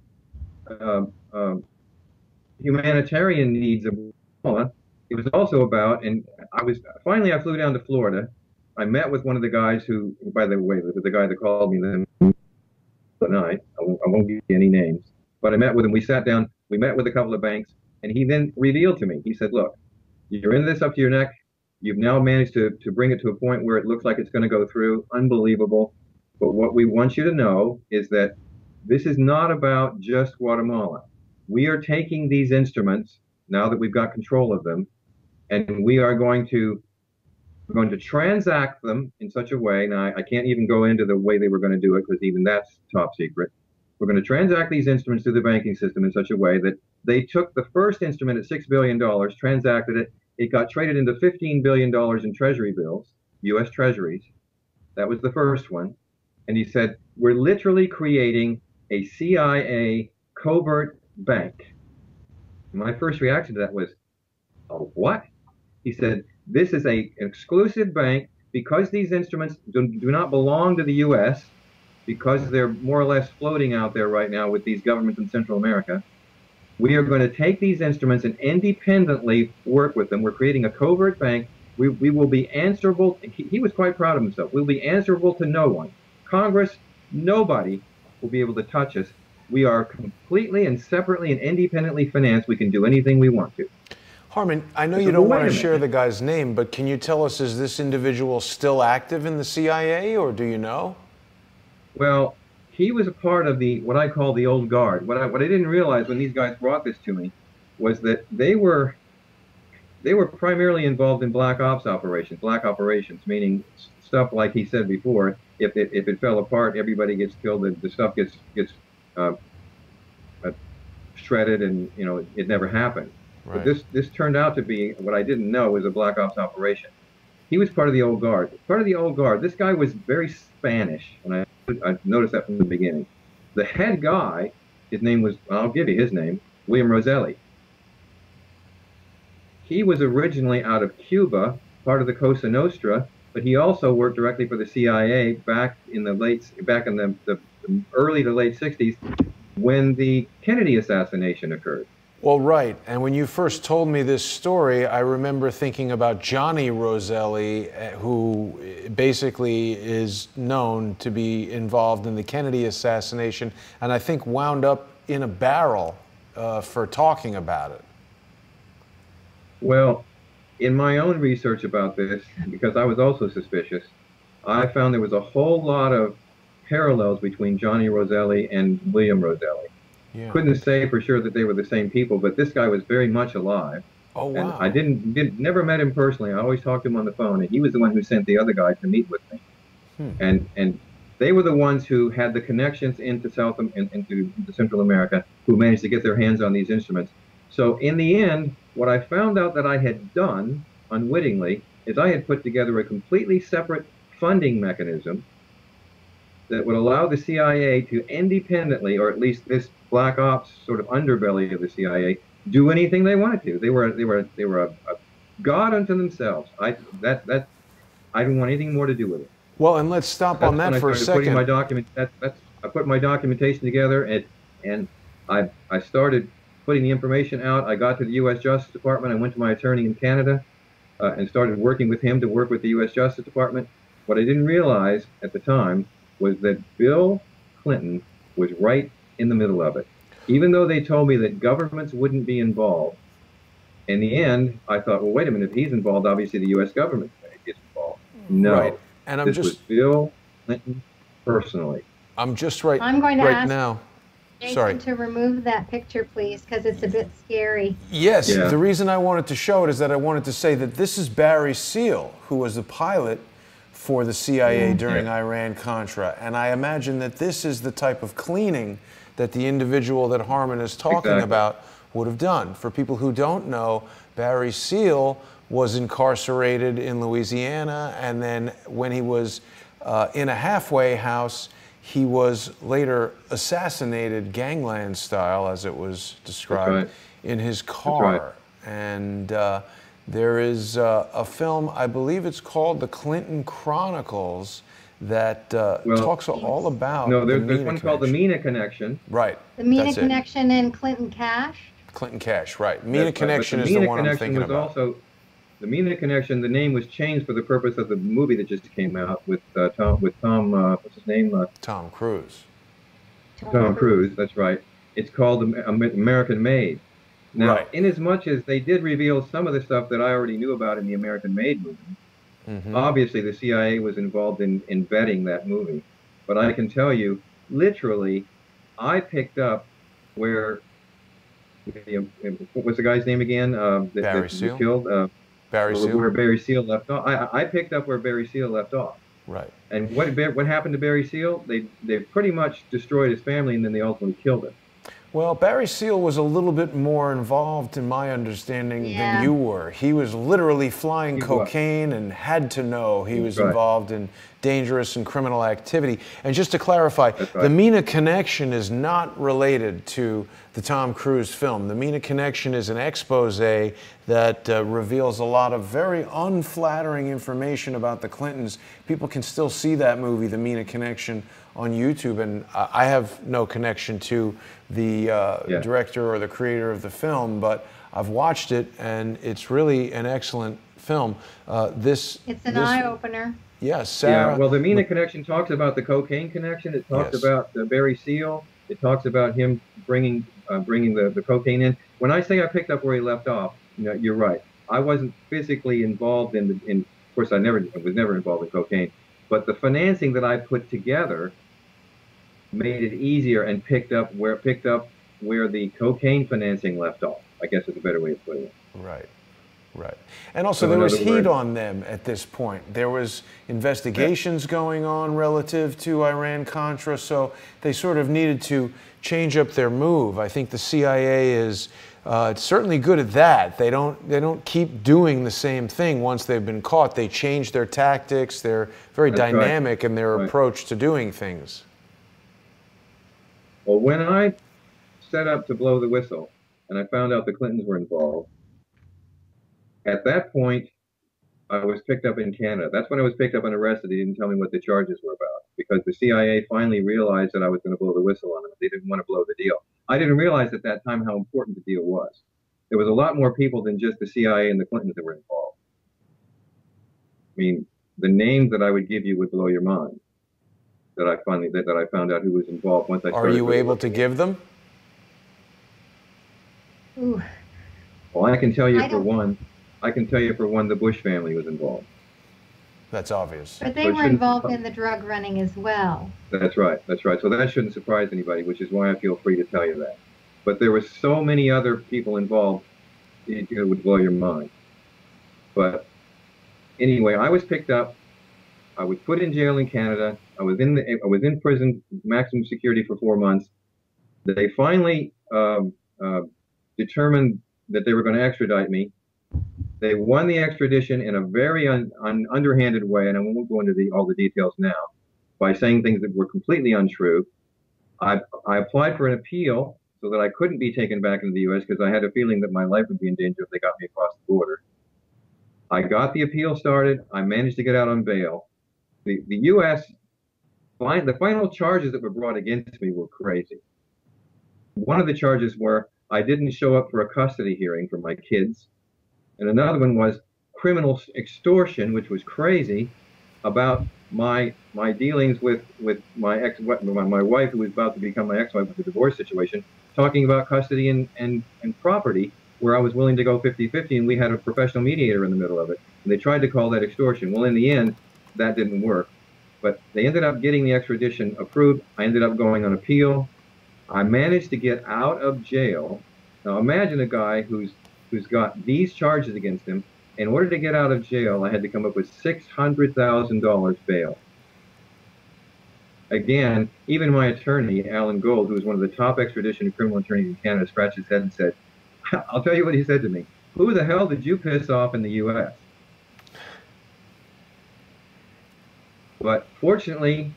humanitarian needs of Guatemala, it was also about, and finally I flew down to Florida. I met with one of the guys who, by the way, the guy that called me the night. I won't give you any names, but I met with him. We sat down. We met with a couple of banks, and he then revealed to me. He said, "Look, you're in this up to your neck. You've now managed to bring it to a point where it looks like it's going to go through. Unbelievable. But what we want you to know is that this is not about just Guatemala. We are taking these instruments now that we've got control of them, and we're going to transact them in such a way." Now, I can't even go into the way they were going to do it because even that's top secret. We're going to transact these instruments through the banking system in such a way that they took the first instrument at $6 billion, transacted it. It got traded into $15 billion in treasury bills, U.S. treasuries. That was the first one. And he said, we're literally creating a CIA covert bank. My first reaction to that was, oh, what? He said, this is an exclusive bank because these instruments do not belong to the U.S., because they're more or less floating out there right now with these governments in Central America. We are going to take these instruments and independently work with them. We're creating a covert bank. We will be answerable. He was quite proud of himself. We'll be answerable to no one. Congress, nobody will be able to touch us. We are completely and separately and independently financed. We can do anything we want to. Harmon, I know you don't want to share the guy's name, but can you tell us, is this individual still active in the CIA, or do you know? Well, he was a part of what I call the old guard. What I didn't realize when these guys brought this to me was that they were primarily involved in black operations, meaning stuff like he said before. If it fell apart, everybody gets killed. The stuff gets shredded, and you know it never happened. Right. But this turned out to be what I didn't know was a black ops operation. He was part of the old guard. This guy was very Spanish, and I noticed that from the beginning. The head guy, his name was, I'll give you his name, William Roselli. He was originally out of Cuba, part of the Cosa Nostra, but he also worked directly for the CIA back in the early to late 60s when the Kennedy assassination occurred. Well, right. And when you first told me this story, I remember thinking about Johnny Roselli, who basically is known to be involved in the Kennedy assassination, and I think wound up in a barrel for talking about it. Well, in my own research about this, because I was also suspicious, I found there was a whole lot of parallels between Johnny Roselli and William Roselli. Yeah. Couldn't say for sure that they were the same people, but this guy was very much alive. Oh, And wow. I never met him personally. I always talked to him on the phone, and he was the one who sent the other guy to meet with me. And they were the ones who had the connections into into Central America, who managed to get their hands on these instruments. So in the end, what I found out that I had done unwittingly is I had put together a completely separate funding mechanism that would allow the CIA to independently, or at least this black ops sort of underbelly of the CIA, do anything they wanted to. They were a god unto themselves. I didn't want anything more to do with it. Well, and let's stop on that for a second. I put my documentation together, and I started putting the information out. I got to the U.S. Justice Department. I went to my attorney in Canada and started working with him to work with the U.S. Justice Department. What I didn't realize at the time was that Bill Clinton was right in the middle of it. Even though they told me that governments wouldn't be involved, in the end, I thought, well, wait a minute, if he's involved, obviously the U.S. government gets involved. No, right. And this was Bill Clinton personally. I'm going to ask now. Jason to remove that picture, please, because it's a bit scary. Yes, the reason I wanted to show it is that I wanted to say that this is Barry Seal, who was the pilot for the CIA during Iran-Contra. And I imagine that this is the type of cleaning that the individual that Harmon is talking about would have done. For people who don't know, Barry Seal was incarcerated in Louisiana, and then when he was in a halfway house, he was later assassinated gangland style, as it was described, in his car. And there is a film, I believe it's called The Clinton Chronicles, that talks all about there's one called The Mina Connection. Right. The Mina Connection and Clinton Cash. Clinton Cash, right. Mina Connection is the one I'm thinking about. The Mina Connection, the name was changed for the purpose of the movie that just came out with Tom, what's his name? Tom Cruise. Tom Cruise, that's right. It's called American Made. Now, in as much as they did reveal some of the stuff that I already knew about in the American Made movie, obviously the CIA was involved in vetting that movie. But I can tell you, literally, I picked up where, what was the guy's name again? Barry Seal. Killed? Barry Seal. Where Barry Seal left off. I picked up where Barry Seal left off. Right. And what happened to Barry Seal? They pretty much destroyed his family, and then they ultimately killed him. Well, Barry Seal was a little bit more involved, in my understanding, than you were. He was literally flying cocaine and had to know he was involved in dangerous and criminal activity. And just to clarify, the Mina Connection is not related to the Tom Cruise film. The Mina Connection is an expose that reveals a lot of very unflattering information about the Clintons. People can still see that movie, The Mina Connection, on YouTube, and I have no connection to the director or the creator of the film, but I've watched it, and it's really an excellent film. It's an eye-opener. Yes, Sarah. Yeah, well, the Mina Connection talks about the cocaine connection. It talks about Barry Seal. It talks about him bringing the cocaine in. When I say I picked up where he left off, you're right. I wasn't physically involved in of course, I was never involved in cocaine, but the financing that I put together made it easier and picked up where the cocaine financing left off, I guess is a better way of putting it. Right. Right. And also there was heat on them at this point. There was investigations going on relative to Iran-Contra, so they sort of needed to change up their move. I think the CIA is certainly good at that. They don't keep doing the same thing once they've been caught. They change their tactics. They're very dynamic in their approach to doing things. Well, when I set up to blow the whistle and I found out the Clintons were involved, at that point, I was picked up in Canada. That's when I was picked up and arrested. They didn't tell me what the charges were about because the CIA finally realized that I was going to blow the whistle on them. They didn't want to blow the deal. I didn't realize at that time how important the deal was. There was a lot more people than just the CIA and the Clintons that were involved. I mean, the names that I would give you would blow your mind. That I found out who was involved once I started. Are you able to give them? Ooh. Well, I can tell you for one. The Bush family was involved. That's obvious. But they were involved in the drug running as well. That's right. That's right. So that shouldn't surprise anybody, which is why I feel free to tell you that. But there were so many other people involved. it would blow your mind. But anyway, I was picked up. I was put in jail in Canada. I was in prison, maximum security for 4 months. They finally determined that they were going to extradite me. They won the extradition in a very underhanded way, and I won't go into all the details now, by saying things that were completely untrue. I applied for an appeal so that I couldn't be taken back into the U.S. because I had a feeling that my life would be in danger if they got me across the border. I got the appeal started. I managed to get out on bail. The U.S., the final charges that were brought against me were crazy. One of the charges were I didn't show up for a custody hearing for my kids. And another one was criminal extortion, which was crazy, about my dealings with my wife, who was about to become my ex-wife with the divorce situation, talking about custody and property, where I was willing to go 50-50, and we had a professional mediator in the middle of it. And they tried to call that extortion. Well, in the end, that didn't work. But they ended up getting the extradition approved. I ended up going on appeal. I managed to get out of jail. Now imagine a guy who's got these charges against him. In order to get out of jail, I had to come up with $600,000 bail. Again, even my attorney, Alan Gold, who is one of the top extradition and criminal attorneys in Canada, scratched his head and said, I'll tell you what he said to me. Who the hell did you piss off in the U.S.? But fortunately,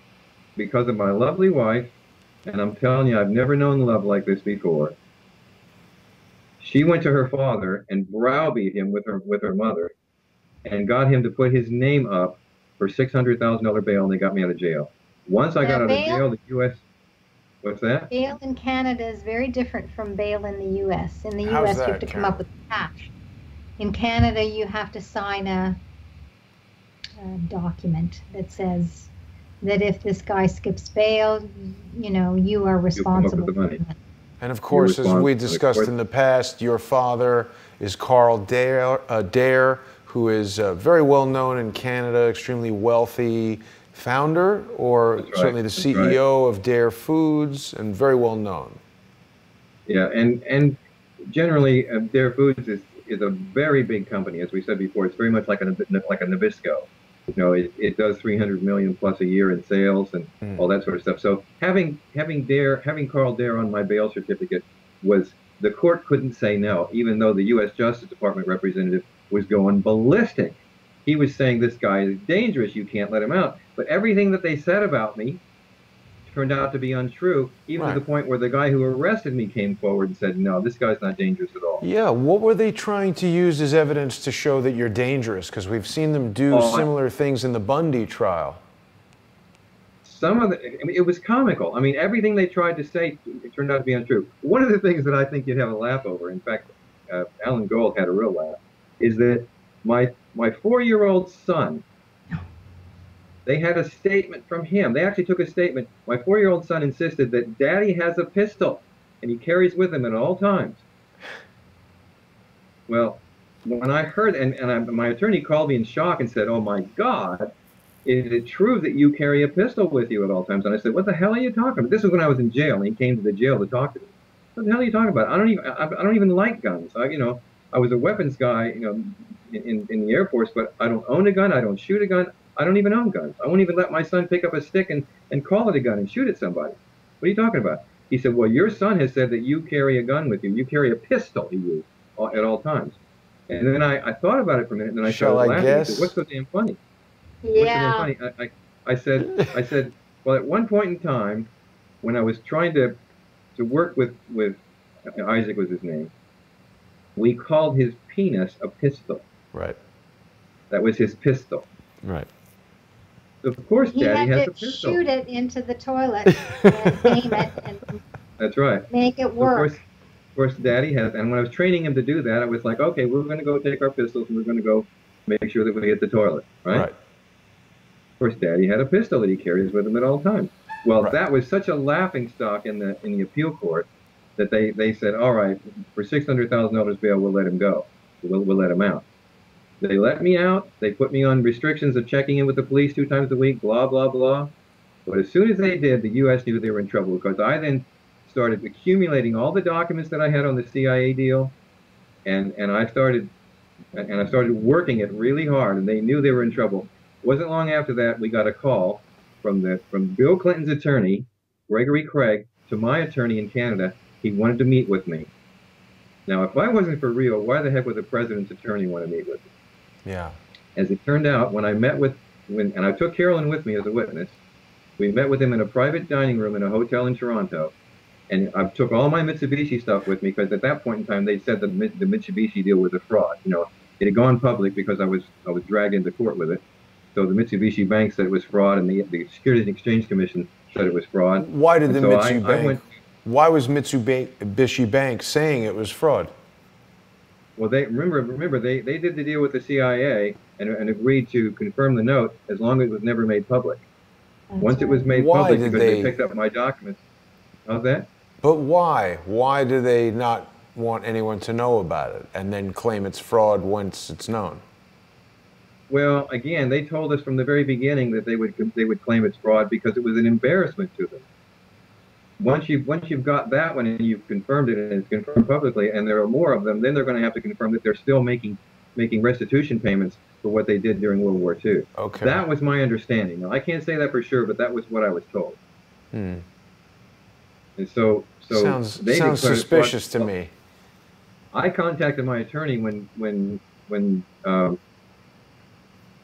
because of my lovely wife, and I'm telling you, I've never known love like this before, she went to her father and browbeat him with her mother and got him to put his name up for $600,000 bail, and they got me out of jail. Once I got out of jail, the U.S. What's that? Bail in Canada is very different from bail in the U.S. In the U.S., you have to come up with cash. In Canada, you have to sign a document that says that if this guy skips bail, you know, you are responsible for it. And of course, as we discussed in the past, your father is Carl Dare, who is very well known in Canada, extremely wealthy founder, or certainly the CEO of Dare Foods, and very well known. Yeah, and generally, Dare Foods is a very big company. As we said before, it's very much like a Nabisco. You know, it does 300 million plus a year in sales and all that sort of stuff. So having Carl Dare on my bail certificate was, the court couldn't say no, even though the U.S. Justice Department representative was going ballistic. He was saying, this guy is dangerous, you can't let him out. But everything that they said about me turned out to be untrue, even to the point where the guy who arrested me came forward and said, no, this guy's not dangerous at all. Yeah, what were they trying to use as evidence to show that you're dangerous? Because we've seen them do similar things in the Bundy trial. I mean, it was comical. I mean, everything they tried to say, it turned out to be untrue. One of the things that I think you'd have a laugh over, in fact, Alan Gold had a real laugh, is that my 4-year-old son, they had a statement from him. They actually took a statement. My 4-year-old son insisted that Daddy has a pistol, and he carries with him at all times. Well, when I heard, my attorney called me in shock and said, oh my God, is it true that you carry a pistol with you at all times? And I said, what the hell are you talking about? This was when I was in jail, and he came to the jail to talk to me. What the hell are you talking about? I don't even like guns. I was a weapons guy, in the Air Force, but I don't own a gun. I don't shoot a gun. I don't even own guns. I won't even let my son pick up a stick and call it a gun and shoot at somebody. What are you talking about? He said, well, your son has said that you carry a gun with you. You carry a pistol, he used, at all times. And then I thought about it for a minute, and then I started laughing. I said, what's so damn funny? Yeah. What's so damn funny? I said, well, at one point in time, when I was trying to work with Isaac was his name, we called his penis a pistol. Right. That was his pistol. Right. So of course, Daddy has a pistol. He had to shoot it into the toilet and aim it and that's right. Make it work. So of course, Daddy has, and when I was training him to do that, I was like, okay, we're going to go take our pistols and we're going to go make sure that we hit the toilet, right? Right. Of course, Daddy had a pistol that he carries with him at all times. Well, that was such a laughing stock in the appeal court that they said, all right, for $600,000 bail, we'll let him go. We'll let him out. They let me out. They put me on restrictions of checking in with the police 2 times a week, blah, blah, blah. But as soon as they did, the U.S. knew they were in trouble, because I then started accumulating all the documents that I had on the CIA deal. and I started working it really hard, and they knew they were in trouble. It wasn't long after that we got a call from Bill Clinton's attorney, Gregory Craig, to my attorney in Canada. He wanted to meet with me. Now, if I wasn't for real, why the heck would the president's attorney want to meet with me? Yeah. As it turned out, and I took Carolyn with me as a witness, we met with him in a private dining room in a hotel in Toronto, and I took all my Mitsubishi stuff with me because at that point in time they said that the Mitsubishi deal was a fraud. You know, it had gone public because I was dragged into court with it. So the Mitsubishi Bank said it was fraud, and the Securities and Exchange Commission said it was fraud. Why did Why was Mitsubishi Bank saying it was fraud? Well, they remember they did the deal with the CIA and agreed to confirm the note as long as it was never made public. Once it was made public, because they picked up my documents. How's that? But why? Why do they not want anyone to know about it and then claim it's fraud once it's known? Well, again, they told us from the very beginning that they would claim it's fraud because it was an embarrassment to them. Once you've got that one and you've confirmed it and it's confirmed publicly, and there are more of them, then they're going to have to confirm that they're still making restitution payments for what they did during World War II. Okay. That was my understanding. Now, I can't say that for sure, but that was what I was told. Hmm. And so sounds suspicious to me. I contacted my attorney when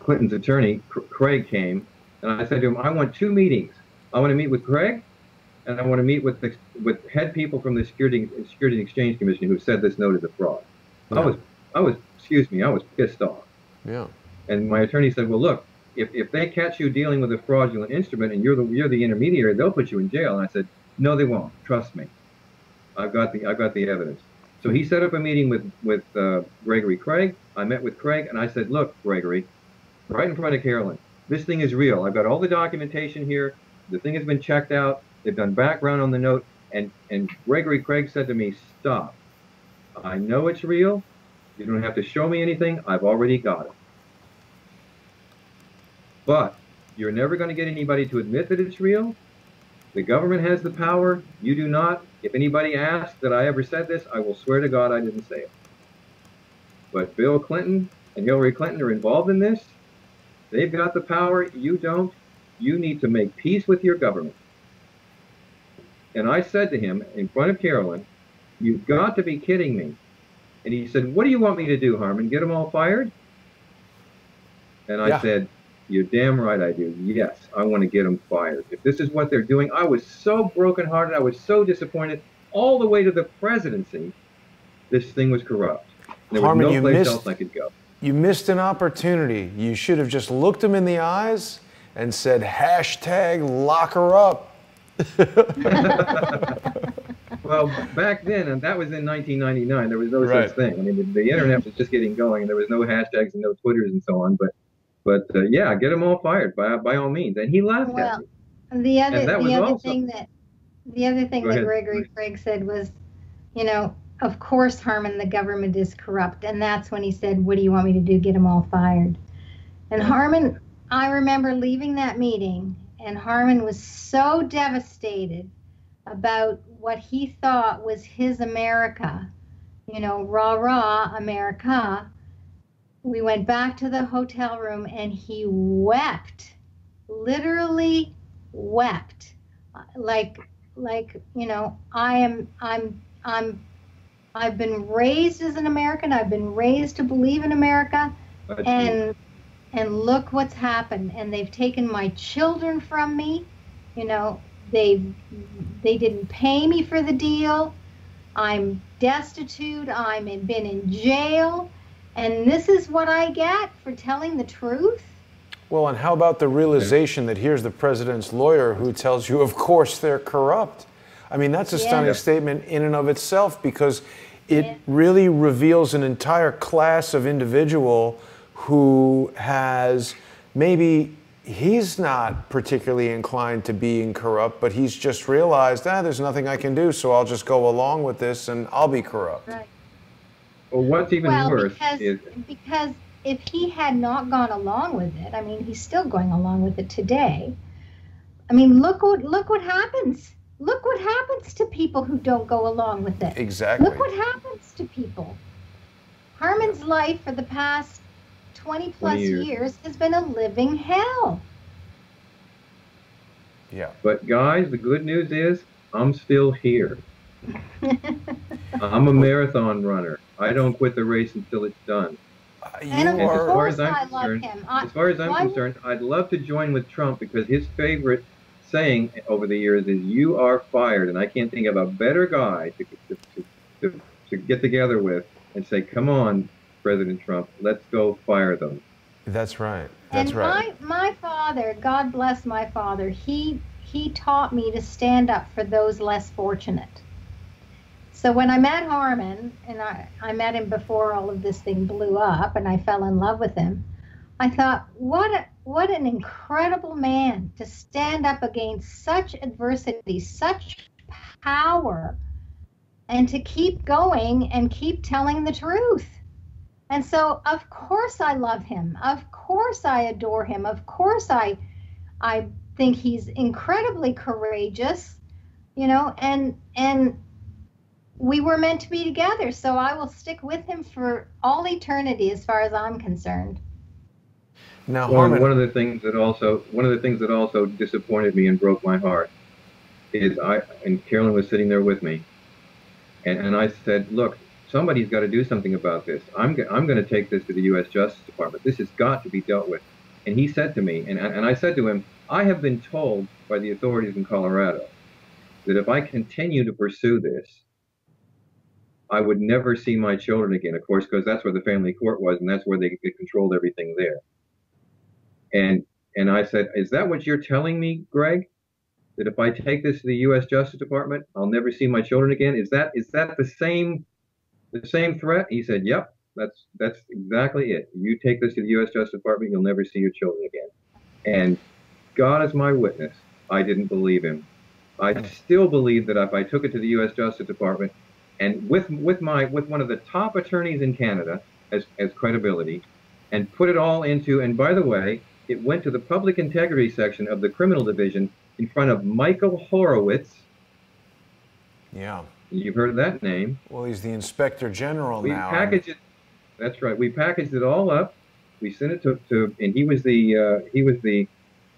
Clinton's attorney Craig came, and I said to him, I want 2 meetings. I want to meet with Craig, and I want to meet with head people from the Security and Exchange Commission who said this note is a fraud. Yeah. I was pissed off. Yeah. And my attorney said, well, look, if they catch you dealing with a fraudulent instrument and you're the intermediary, they'll put you in jail. And I said, no, they won't. Trust me. I've got the evidence. So he set up a meeting with Gregory Craig. I met with Craig, and I said, look, Gregory, right in front of Carolyn, this thing is real. I've got all the documentation here. The thing has been checked out. They've done background on the note. And Gregory Craig said to me, stop. I know it's real. You don't have to show me anything. I've already got it. But you're never going to get anybody to admit that it's real. The government has the power. You do not. If anybody asks that I ever said this, I will swear to God I didn't say it. But Bill Clinton and Hillary Clinton are involved in this. They've got the power. You don't. You need to make peace with your government. And I said to him in front of Carolyn, you've got to be kidding me. And he said, what do you want me to do, Harmon? Get them all fired? And I said, you're damn right I do. Yes, I want to get them fired. If this is what they're doing, I was so brokenhearted. I was so disappointed. All the way to the presidency, this thing was corrupt. There was no place else I could go. You missed an opportunity. You should have just looked them in the eyes and said, #lock her up. Well, back then, and that was in 1999, there was no such thing. I mean, the internet was just getting going, and there was no hashtags and no Twitters and so on. But yeah, get them all fired by all means. And he laughed at me. The other thing that Gregory Craig said was, you know, of course, Harmon, the government is corrupt. And that's when he said, what do you want me to do? Get them all fired. And Harmon, I remember leaving that meeting, and Harmon was so devastated about what he thought was his America, you know, rah, rah, America. We went back to the hotel room, and he wept, literally wept, like, you know, I've been raised as an American. I've been raised to believe in America, and look what's happened. And they've taken my children from me. You know, they didn't pay me for the deal. I'm destitute. Been in jail, and this is what I get for telling the truth. Well, and how about the realization that here's the president's lawyer who tells you, of course, they're corrupt? I mean, that's a stunning statement in and of itself, because it really reveals an entire class of individual who has, maybe he's not particularly inclined to being corrupt, but he's just realized, there's nothing I can do, so I'll just go along with this and I'll be corrupt. Right. Well, what's even worse is... Because if he had not gone along with it, I mean, he's still going along with it today. I mean, look what happens. Look what happens to people who don't go along with it. Exactly. Look what happens to people. Harmon's life for the past 20 plus 20 years. years has been a living hell. Yeah. But guys, the good news is I'm still here. I'm a marathon runner. I don't quit the race until it's done. And of course I love him. As far as I'm concerned, I'd love to join with Trump because his favorite saying over the years is "You are fired," and I can't think of a better guy to get together with and say, "Come on, President Trump, let's go fire them." That's right. That's and right. my father, God bless my father, he taught me to stand up for those less fortunate. So when I met Harmon, and I met him before all of this thing blew up, and I fell in love with him, I thought, what an incredible man to stand up against such adversity, such power, and to keep going and keep telling the truth. And so, of course, I love him. Of course, I adore him. Of course, I think he's incredibly courageous, you know, and we were meant to be together. So I will stick with him for all eternity, as far as I'm concerned. Now, well, Harmon, one of the things that also disappointed me and broke my heart is and Carolyn was sitting there with me, and I said, look, somebody's got to do something about this. I'm going to take this to the U.S. Justice Department. This has got to be dealt with. And he said to me, and I said to him, I have been told by the authorities in Colorado that if I continue to pursue this, I would never see my children again, of course, because that's where the family court was, and that's where they controlled everything there. And I said, is that what you're telling me, Greg? That if I take this to the U.S. Justice Department, I'll never see my children again? Is that the same threat? He said, yep, that's exactly it. You take this to the U.S. Justice Department, you'll never see your children again. And God is my witness, I didn't believe him. I still believe that if I took it to the U.S. Justice Department, and with one of the top attorneys in Canada as credibility, and put it all into, and by the way, it went to the public integrity section of the criminal division in front of Michael Horowitz. Yeah. You've heard that name. Well, he's the Inspector General now. We packaged it. That's right. We packaged it all up. We sent it to and he was the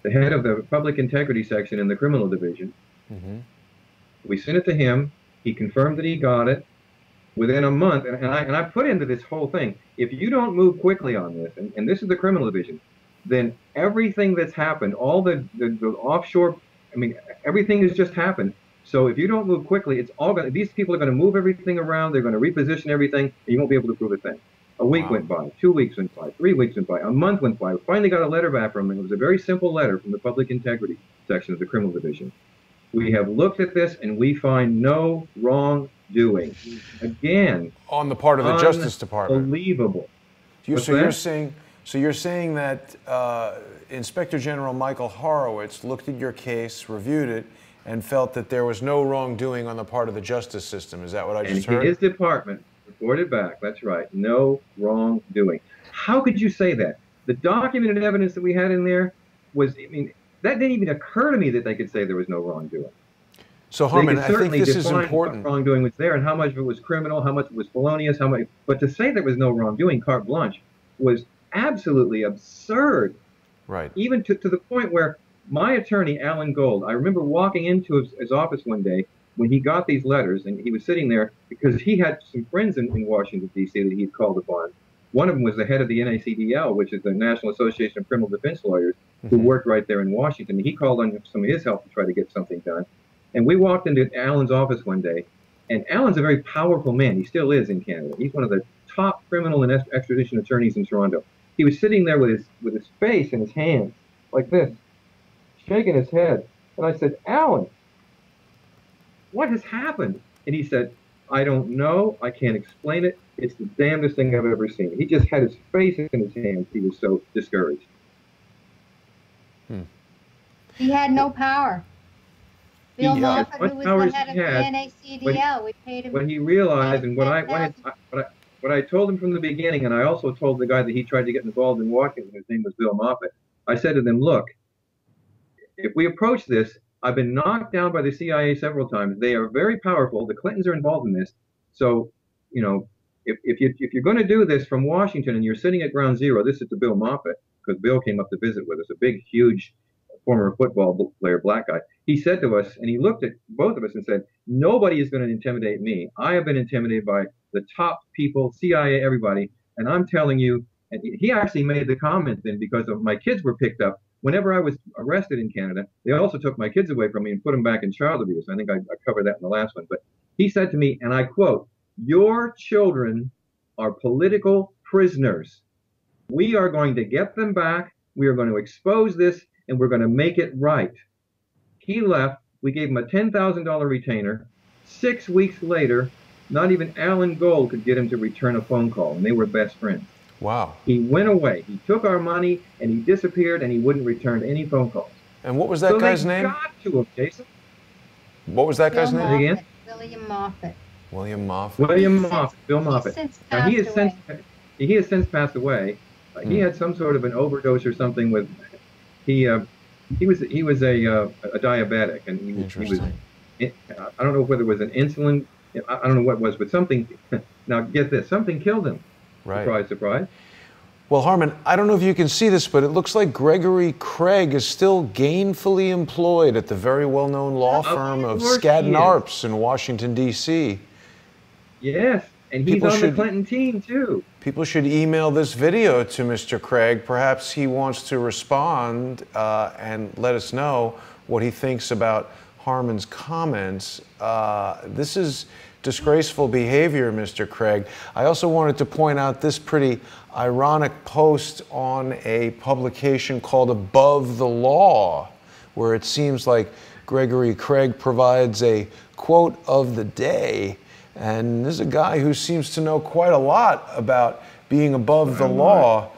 head of the public integrity section in the criminal division. Mm-hmm. We sent it to him. He confirmed that he got it within a month. And I put into this whole thing, if you don't move quickly on this, and this is the criminal division, then everything that's happened, all the offshore, I mean, everything has just happened. So if you don't move quickly, it's all going. These people are going to move everything around. They're going to reposition everything, and you won't be able to prove a thing. A week went by, 2 weeks went by, 3 weeks went by, a month went by. We finally got a letter back from him. It was a very simple letter from the public integrity section of the criminal division. We have looked at this, and we find no wrongdoing. Again, on the part of the Justice Department. Unbelievable. So you're saying that Inspector General Michael Horowitz looked at your case, reviewed it, and felt that there was no wrongdoing on the part of the justice system. Is that what I just heard? And his department reported back, that's right, no wrongdoing. How could you say that? The documented evidence that we had in there was, I mean, that didn't even occur to me that they could say there was no wrongdoing. So Harmon, I think this is important. What wrongdoing was there and how much of it was criminal, how much of it was felonious, but to say there was no wrongdoing, carte blanche, was absolutely absurd. Right. Even to the point where my attorney, Alan Gold, I remember walking into his office one day when he got these letters, and he was sitting there because he had some friends in Washington, D.C. that he'd called upon. One of them was the head of the NACDL, which is the National Association of Criminal Defense Lawyers, who worked right there in Washington. He called on some of his help to try to get something done. And we walked into Alan's office one day, and Alan's a very powerful man. He still is in Canada. He's one of the top criminal and extradition attorneys in Toronto. He was sitting there with his face in his hands, like this, shaking his head. And I said, Alan, what has happened? And he said, I don't know. I can't explain it. It's the damnedest thing I've ever seen. He just had his face in his hands. He was so discouraged. He had no power. Bill Moffat, who was the head of the NACDL, we paid him. When he realized, and what I told him from the beginning, and I also told the guy that he tried to get involved in Washington, his name was Bill Moffat, I said to them, look, if we approach this, I've been knocked down by the CIA several times. They are very powerful. The Clintons are involved in this. So, you know, if you're going to do this from Washington and you're sitting at ground zero, this is to Bill Moffett, because Bill came up to visit with us, a big, huge former football player, black guy. He said to us, and he looked at both of us and said, nobody is going to intimidate me. I have been intimidated by the top people, CIA, everybody, and I'm telling you, and he actually made the comment then because of my kids were picked up. Whenever I was arrested in Canada, they also took my kids away from me and put them back in child abuse. I think I covered that in the last one. But he said to me, and I quote, "Your children are political prisoners. We are going to get them back. We are going to expose this, and we're going to make it right." He left. We gave him a $10,000 retainer. 6 weeks later, not even Alan Gold could get him to return a phone call, and they were best friends. Wow. He went away. He took our money, and he disappeared, and he wouldn't return any phone calls. And what was that guy's name? Got to him, Jason. What was that guy's name again? William Moffett. William Moffett. William Moffett. Bill Moffett. Now, he has since passed away. He had some sort of an overdose or something with. He was a diabetic, and he was. I don't know whether it was an insulin. I don't know what it was, but something. Now get this, something killed him. Right. Surprise, surprise. Well, Harmon, I don't know if you can see this, but it looks like Gregory Craig is still gainfully employed at the very well-known law firm of Skadden Arps in Washington, D.C. Yes, and he's on the Clinton team, too. People should email this video to Mr. Craig. Perhaps he wants to respond and let us know what he thinks about Harmon's comments. This is disgraceful behavior, Mr. Craig. I also wanted to point out this pretty ironic post on a publication called Above the Law, where it seems like Gregory Craig provides a quote of the day. And this is a guy who seems to know quite a lot about being above the law.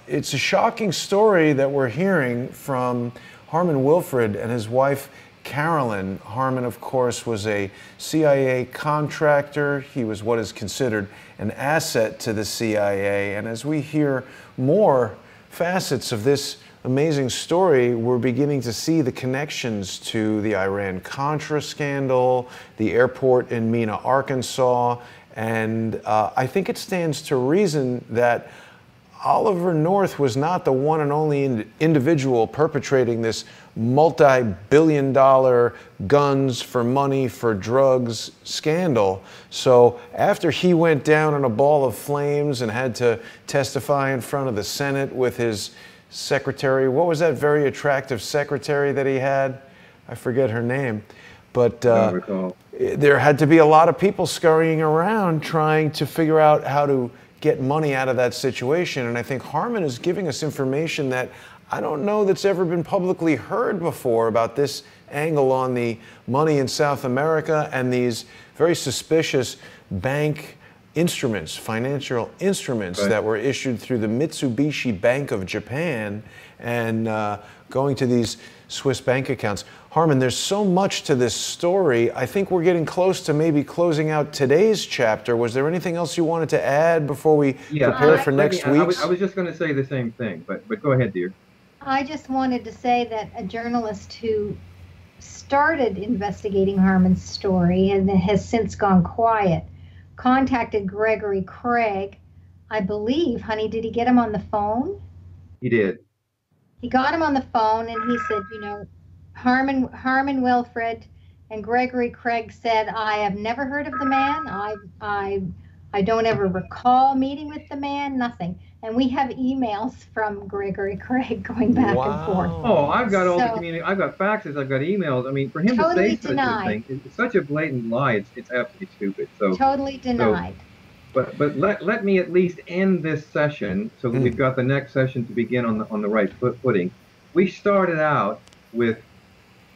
It's a shocking story that we're hearing from Harmon Wilfred and his wife, Carolyn. Harmon, of course, was a CIA contractor. He was what is considered an asset to the CIA. And as we hear more facets of this amazing story, we're beginning to see the connections to the Iran-Contra scandal, the airport in Mena, Arkansas. And I think it stands to reason that Oliver North was not the one and only individual perpetrating this multi-billion-dollar guns for money for drugs scandal. So after he went down in a ball of flames and had to testify in front of the Senate with his secretary, what was that very attractive secretary that he had? I forget her name. But there had to be a lot of people scurrying around trying to figure out how to get money out of that situation. And I think Harmon is giving us information that I don't know that's ever been publicly heard before about this angle on the money in South America and these very suspicious bank instruments, financial instruments that were issued through the Mitsubishi Bank of Japan and going to these Swiss bank accounts. Harmon, there's so much to this story. I think we're getting close to maybe closing out today's chapter. Was there anything else you wanted to add before we prepare for next week? I was just going to say the same thing, but go ahead, dear. I just wanted to say that a journalist who started investigating Harmon's story and has since gone quiet contacted Gregory Craig. I believe, honey, did he get him on the phone? He did. He got him on the phone and he said, you know, Harmon Wilfred and Gregory Craig said, I have never heard of the man. I don't ever recall meeting with the man, nothing. And we have emails from Gregory Craig going back and forth. Oh, I've got all the community. I've got faxes. I've got emails. I mean, for him to say such a thing, it's such a blatant lie. It's absolutely stupid. So totally denied. But let me at least end this session so that we've got the next session to begin on the right footing. We started out with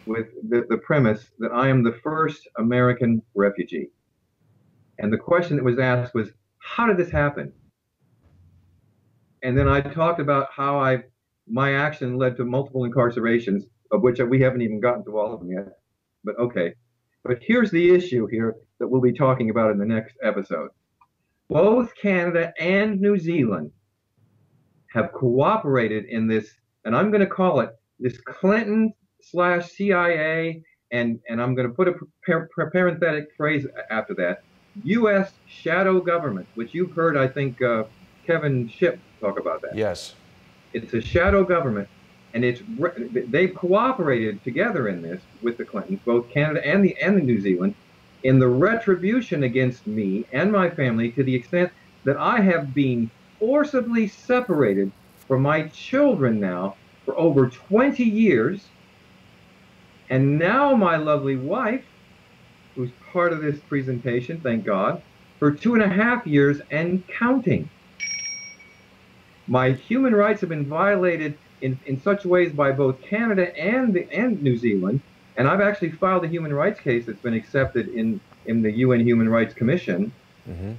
the premise that I am the first American refugee, and the question that was asked was, how did this happen? And then I talked about how my action led to multiple incarcerations, of which we haven't even gotten to all of them yet. But okay. But here's the issue here that we'll be talking about in the next episode. Both Canada and New Zealand have cooperated in this, and I'm going to call it this Clinton/CIA, and I'm going to put a parenthetic phrase after that, U.S. shadow government, which you've heard, I think, Kevin Shipp talk about that. Yes. It's a shadow government, and they've cooperated together in this with the Clintons, both Canada and the New Zealand, in the retribution against me and my family, to the extent that I have been forcibly separated from my children now for over 20 years. And now my lovely wife, who's part of this presentation, thank God, for 2.5 years and counting. My human rights have been violated in such ways by both Canada and New Zealand, and I've actually filed a human rights case that's been accepted in the UN Human Rights Commission,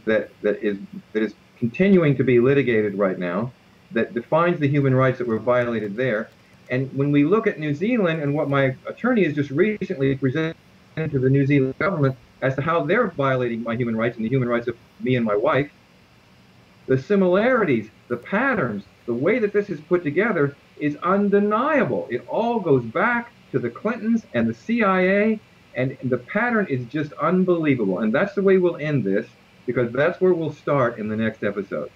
that is continuing to be litigated right now, that defines the human rights that were violated there. And when we look at New Zealand and what my attorney has just recently presented to the New Zealand government as to how they're violating my human rights and the human rights of me and my wife, the similarities, the patterns, the way that this is put together is undeniable. It all goes back to the Clintons and the CIA, and the pattern is just unbelievable. And that's the way we'll end this, because that's where we'll start in the next episode.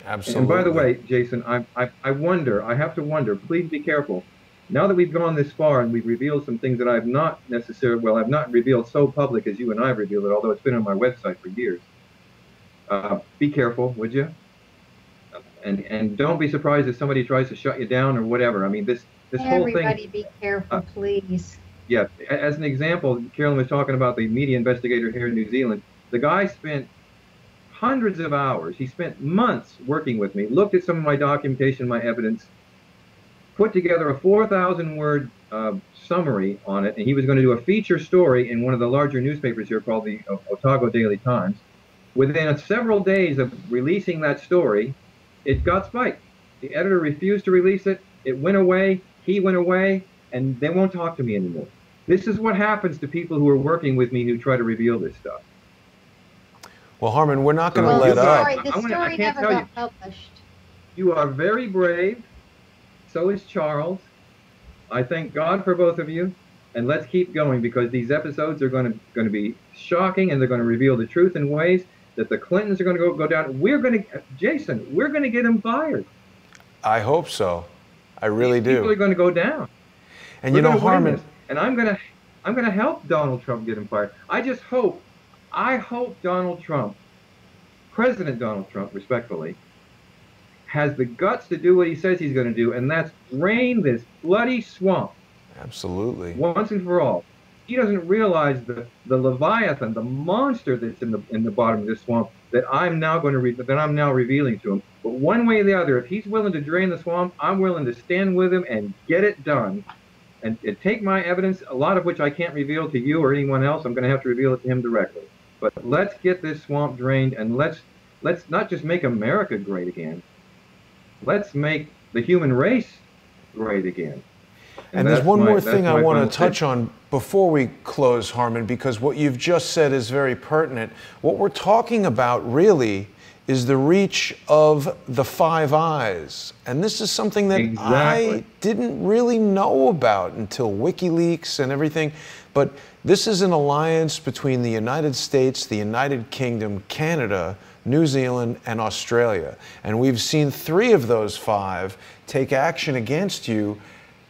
Absolutely. And by the way, Jason, I have to wonder, please be careful. Now that we've gone this far and we've revealed some things that I've not revealed so public as you and I have revealed it, although it's been on my website for years. Be careful, would you? And don't be surprised if somebody tries to shut you down or whatever. I mean, this whole thing. Everybody be careful, please. Yeah, as an example, Carolyn was talking about the media investigator here in New Zealand. The guy spent hundreds of hours. He spent months working with me, looked at some of my documentation, my evidence, put together a 4,000-word summary on it, and he was going to do a feature story in one of the larger newspapers here called the Otago Daily Times. Within several days of releasing that story, it got spiked. The editor refused to release it. It went away. He went away, and they won't talk to me anymore. This is what happens to people who are working with me who try to reveal this stuff. Well, Harmon, we're not going to let up. The story never got published. You are very brave. So is Charles. I thank God for both of you. And let's keep going, because these episodes are going to be shocking, and they're going to reveal the truth in ways that the Clintons are going to go down. Jason, we're going to get them fired. I hope so. I really do. People are going to go down. And you know, Harmon, and I'm going to help Donald Trump get him fired. I hope Donald Trump, President Donald Trump, respectfully, has the guts to do what he says he's going to do, and that's drain this bloody swamp. Absolutely. Once and for all. He doesn't realize the Leviathan, the monster that's in the bottom of this swamp that I'm now revealing to him. But one way or the other, if he's willing to drain the swamp, I'm willing to stand with him and get it done. And take my evidence, a lot of which I can't reveal to you or anyone else. I'm going to have to reveal it to him directly. But let's get this swamp drained, and let's not just make America great again. Let's make the human race great again. And there's one more thing I want to touch on before we close, Harmon, because what you've just said is very pertinent. What we're talking about really is the reach of the Five Eyes. And this is something that I didn't really know about until WikiLeaks and everything. But this is an alliance between the United States, the United Kingdom, Canada, New Zealand, and Australia. And we've seen 3 of those 5 take action against you,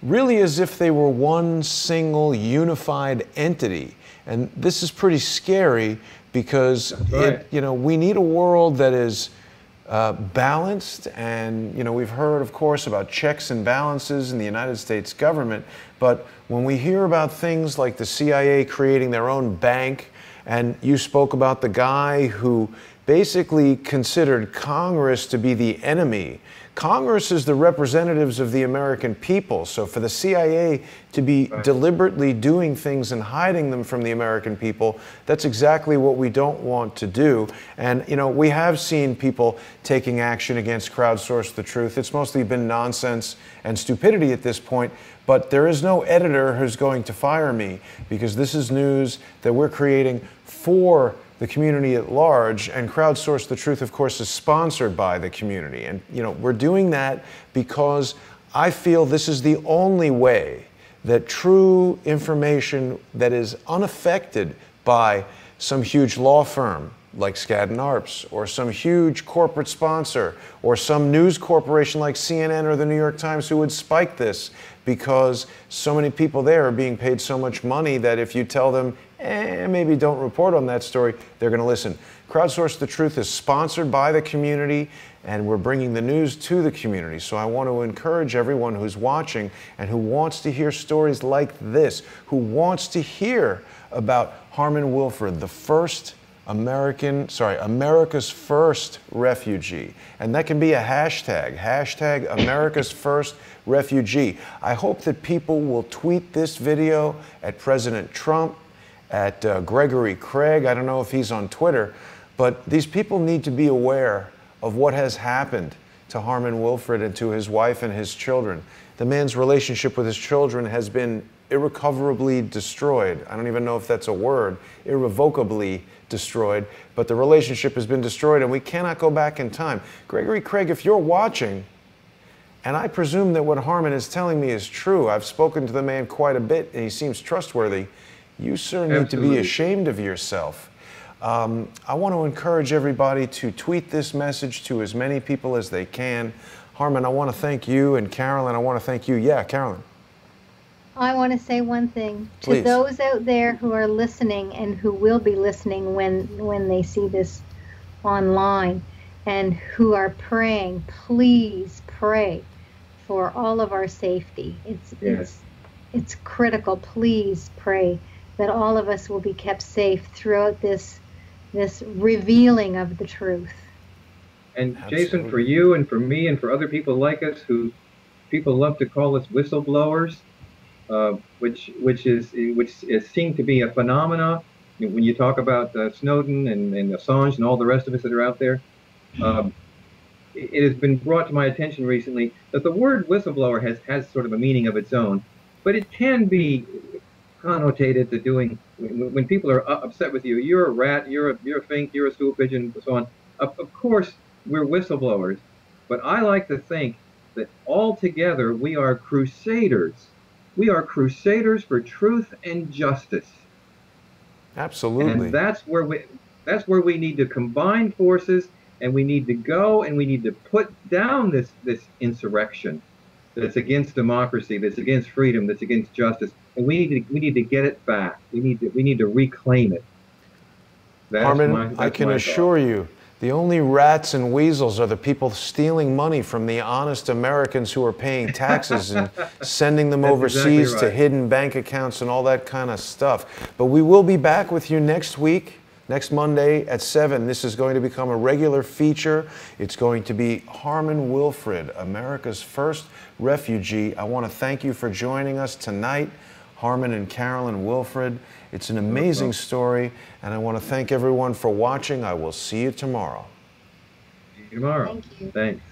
really as if they were one single unified entity. And this is pretty scary, because we need a world that is balanced. And we've heard, of course, about checks and balances in the United States government. But when we hear about things like the CIA creating their own bank, and you spoke about the guy who basically considered Congress to be the enemy. Congress is the representatives of the American people. So for the CIA to be deliberately doing things and hiding them from the American people, that's exactly what we don't want to do. And, we have seen people taking action against Crowdsource the Truth. It's mostly been nonsense and stupidity at this point. But there is no editor who's going to fire me, because this is news that we're creating for the community at large, and Crowdsource the Truth, of course, is sponsored by the community. And, we're doing that because I feel this is the only way that true information that is unaffected by some huge law firm like Skadden Arps, or some huge corporate sponsor, or some news corporation like CNN or the New York Times who would spike this because so many people there are being paid so much money that if you tell them, maybe don't report on that story, they're going to listen. Crowdsource the Truth is sponsored by the community, and we're bringing the news to the community. So I want to encourage everyone who's watching and who wants to hear stories like this, who wants to hear about Harmon Wilfred, the first America's first refugee. And that can be a hashtag America's first refugee. I hope that people will tweet this video at President Trump, at Gregory Craig. I don't know if he's on Twitter, but these people need to be aware of what has happened to Harmon Wilfred and to his wife and his children. The man's relationship with his children has been irrecoverably destroyed. I don't even know if that's a word, irrevocably destroyed, but the relationship has been destroyed and we cannot go back in time. Gregory Craig, if you're watching, and I presume that what Harmon is telling me is true, I've spoken to the man quite a bit and he seems trustworthy, you sir need to be ashamed of yourself. I want to encourage everybody to tweet this message to as many people as they can. Harmon, I want to thank you, and Carolyn, I want to thank you. Yeah, Carolyn. I want to say one thing. Please. To those out there who are listening and who will be listening when they see this online and who are praying, please pray for all of our safety. It's critical. Please pray that all of us will be kept safe throughout this revealing of the truth. And Absolutely. Jason, for you and for me and for other people like us, who people love to call us whistleblowers, which is seen to be a phenomena when you talk about Snowden and Assange and all the rest of us that are out there. It has been brought to my attention recently that the word whistleblower has sort of a meaning of its own, but it can be connotated to doing, when people are upset with you, you're a rat, you're a fink, you're a stool pigeon, and so on. Of course, we're whistleblowers, but I like to think that all together we are crusaders. We are crusaders for truth and justice. Absolutely. And that's where we need to combine forces, and we need to go and we need to put down this insurrection that's against democracy, that's against freedom, that's against justice, and we need to get it back. We need to reclaim it. Harmon, I can assure you, the only rats and weasels are the people stealing money from the honest Americans who are paying taxes and sending them overseas to hidden bank accounts and all that kind of stuff. But we will be back with you next week, next Monday at 7. This is going to become a regular feature. It's going to be Harmon Wilfred, America's first refugee. I want to thank you for joining us tonight, Harmon and Carolyn Wilfred. It's an amazing story, and I want to thank everyone for watching. I will see you tomorrow. See you tomorrow. Thank you. Thanks.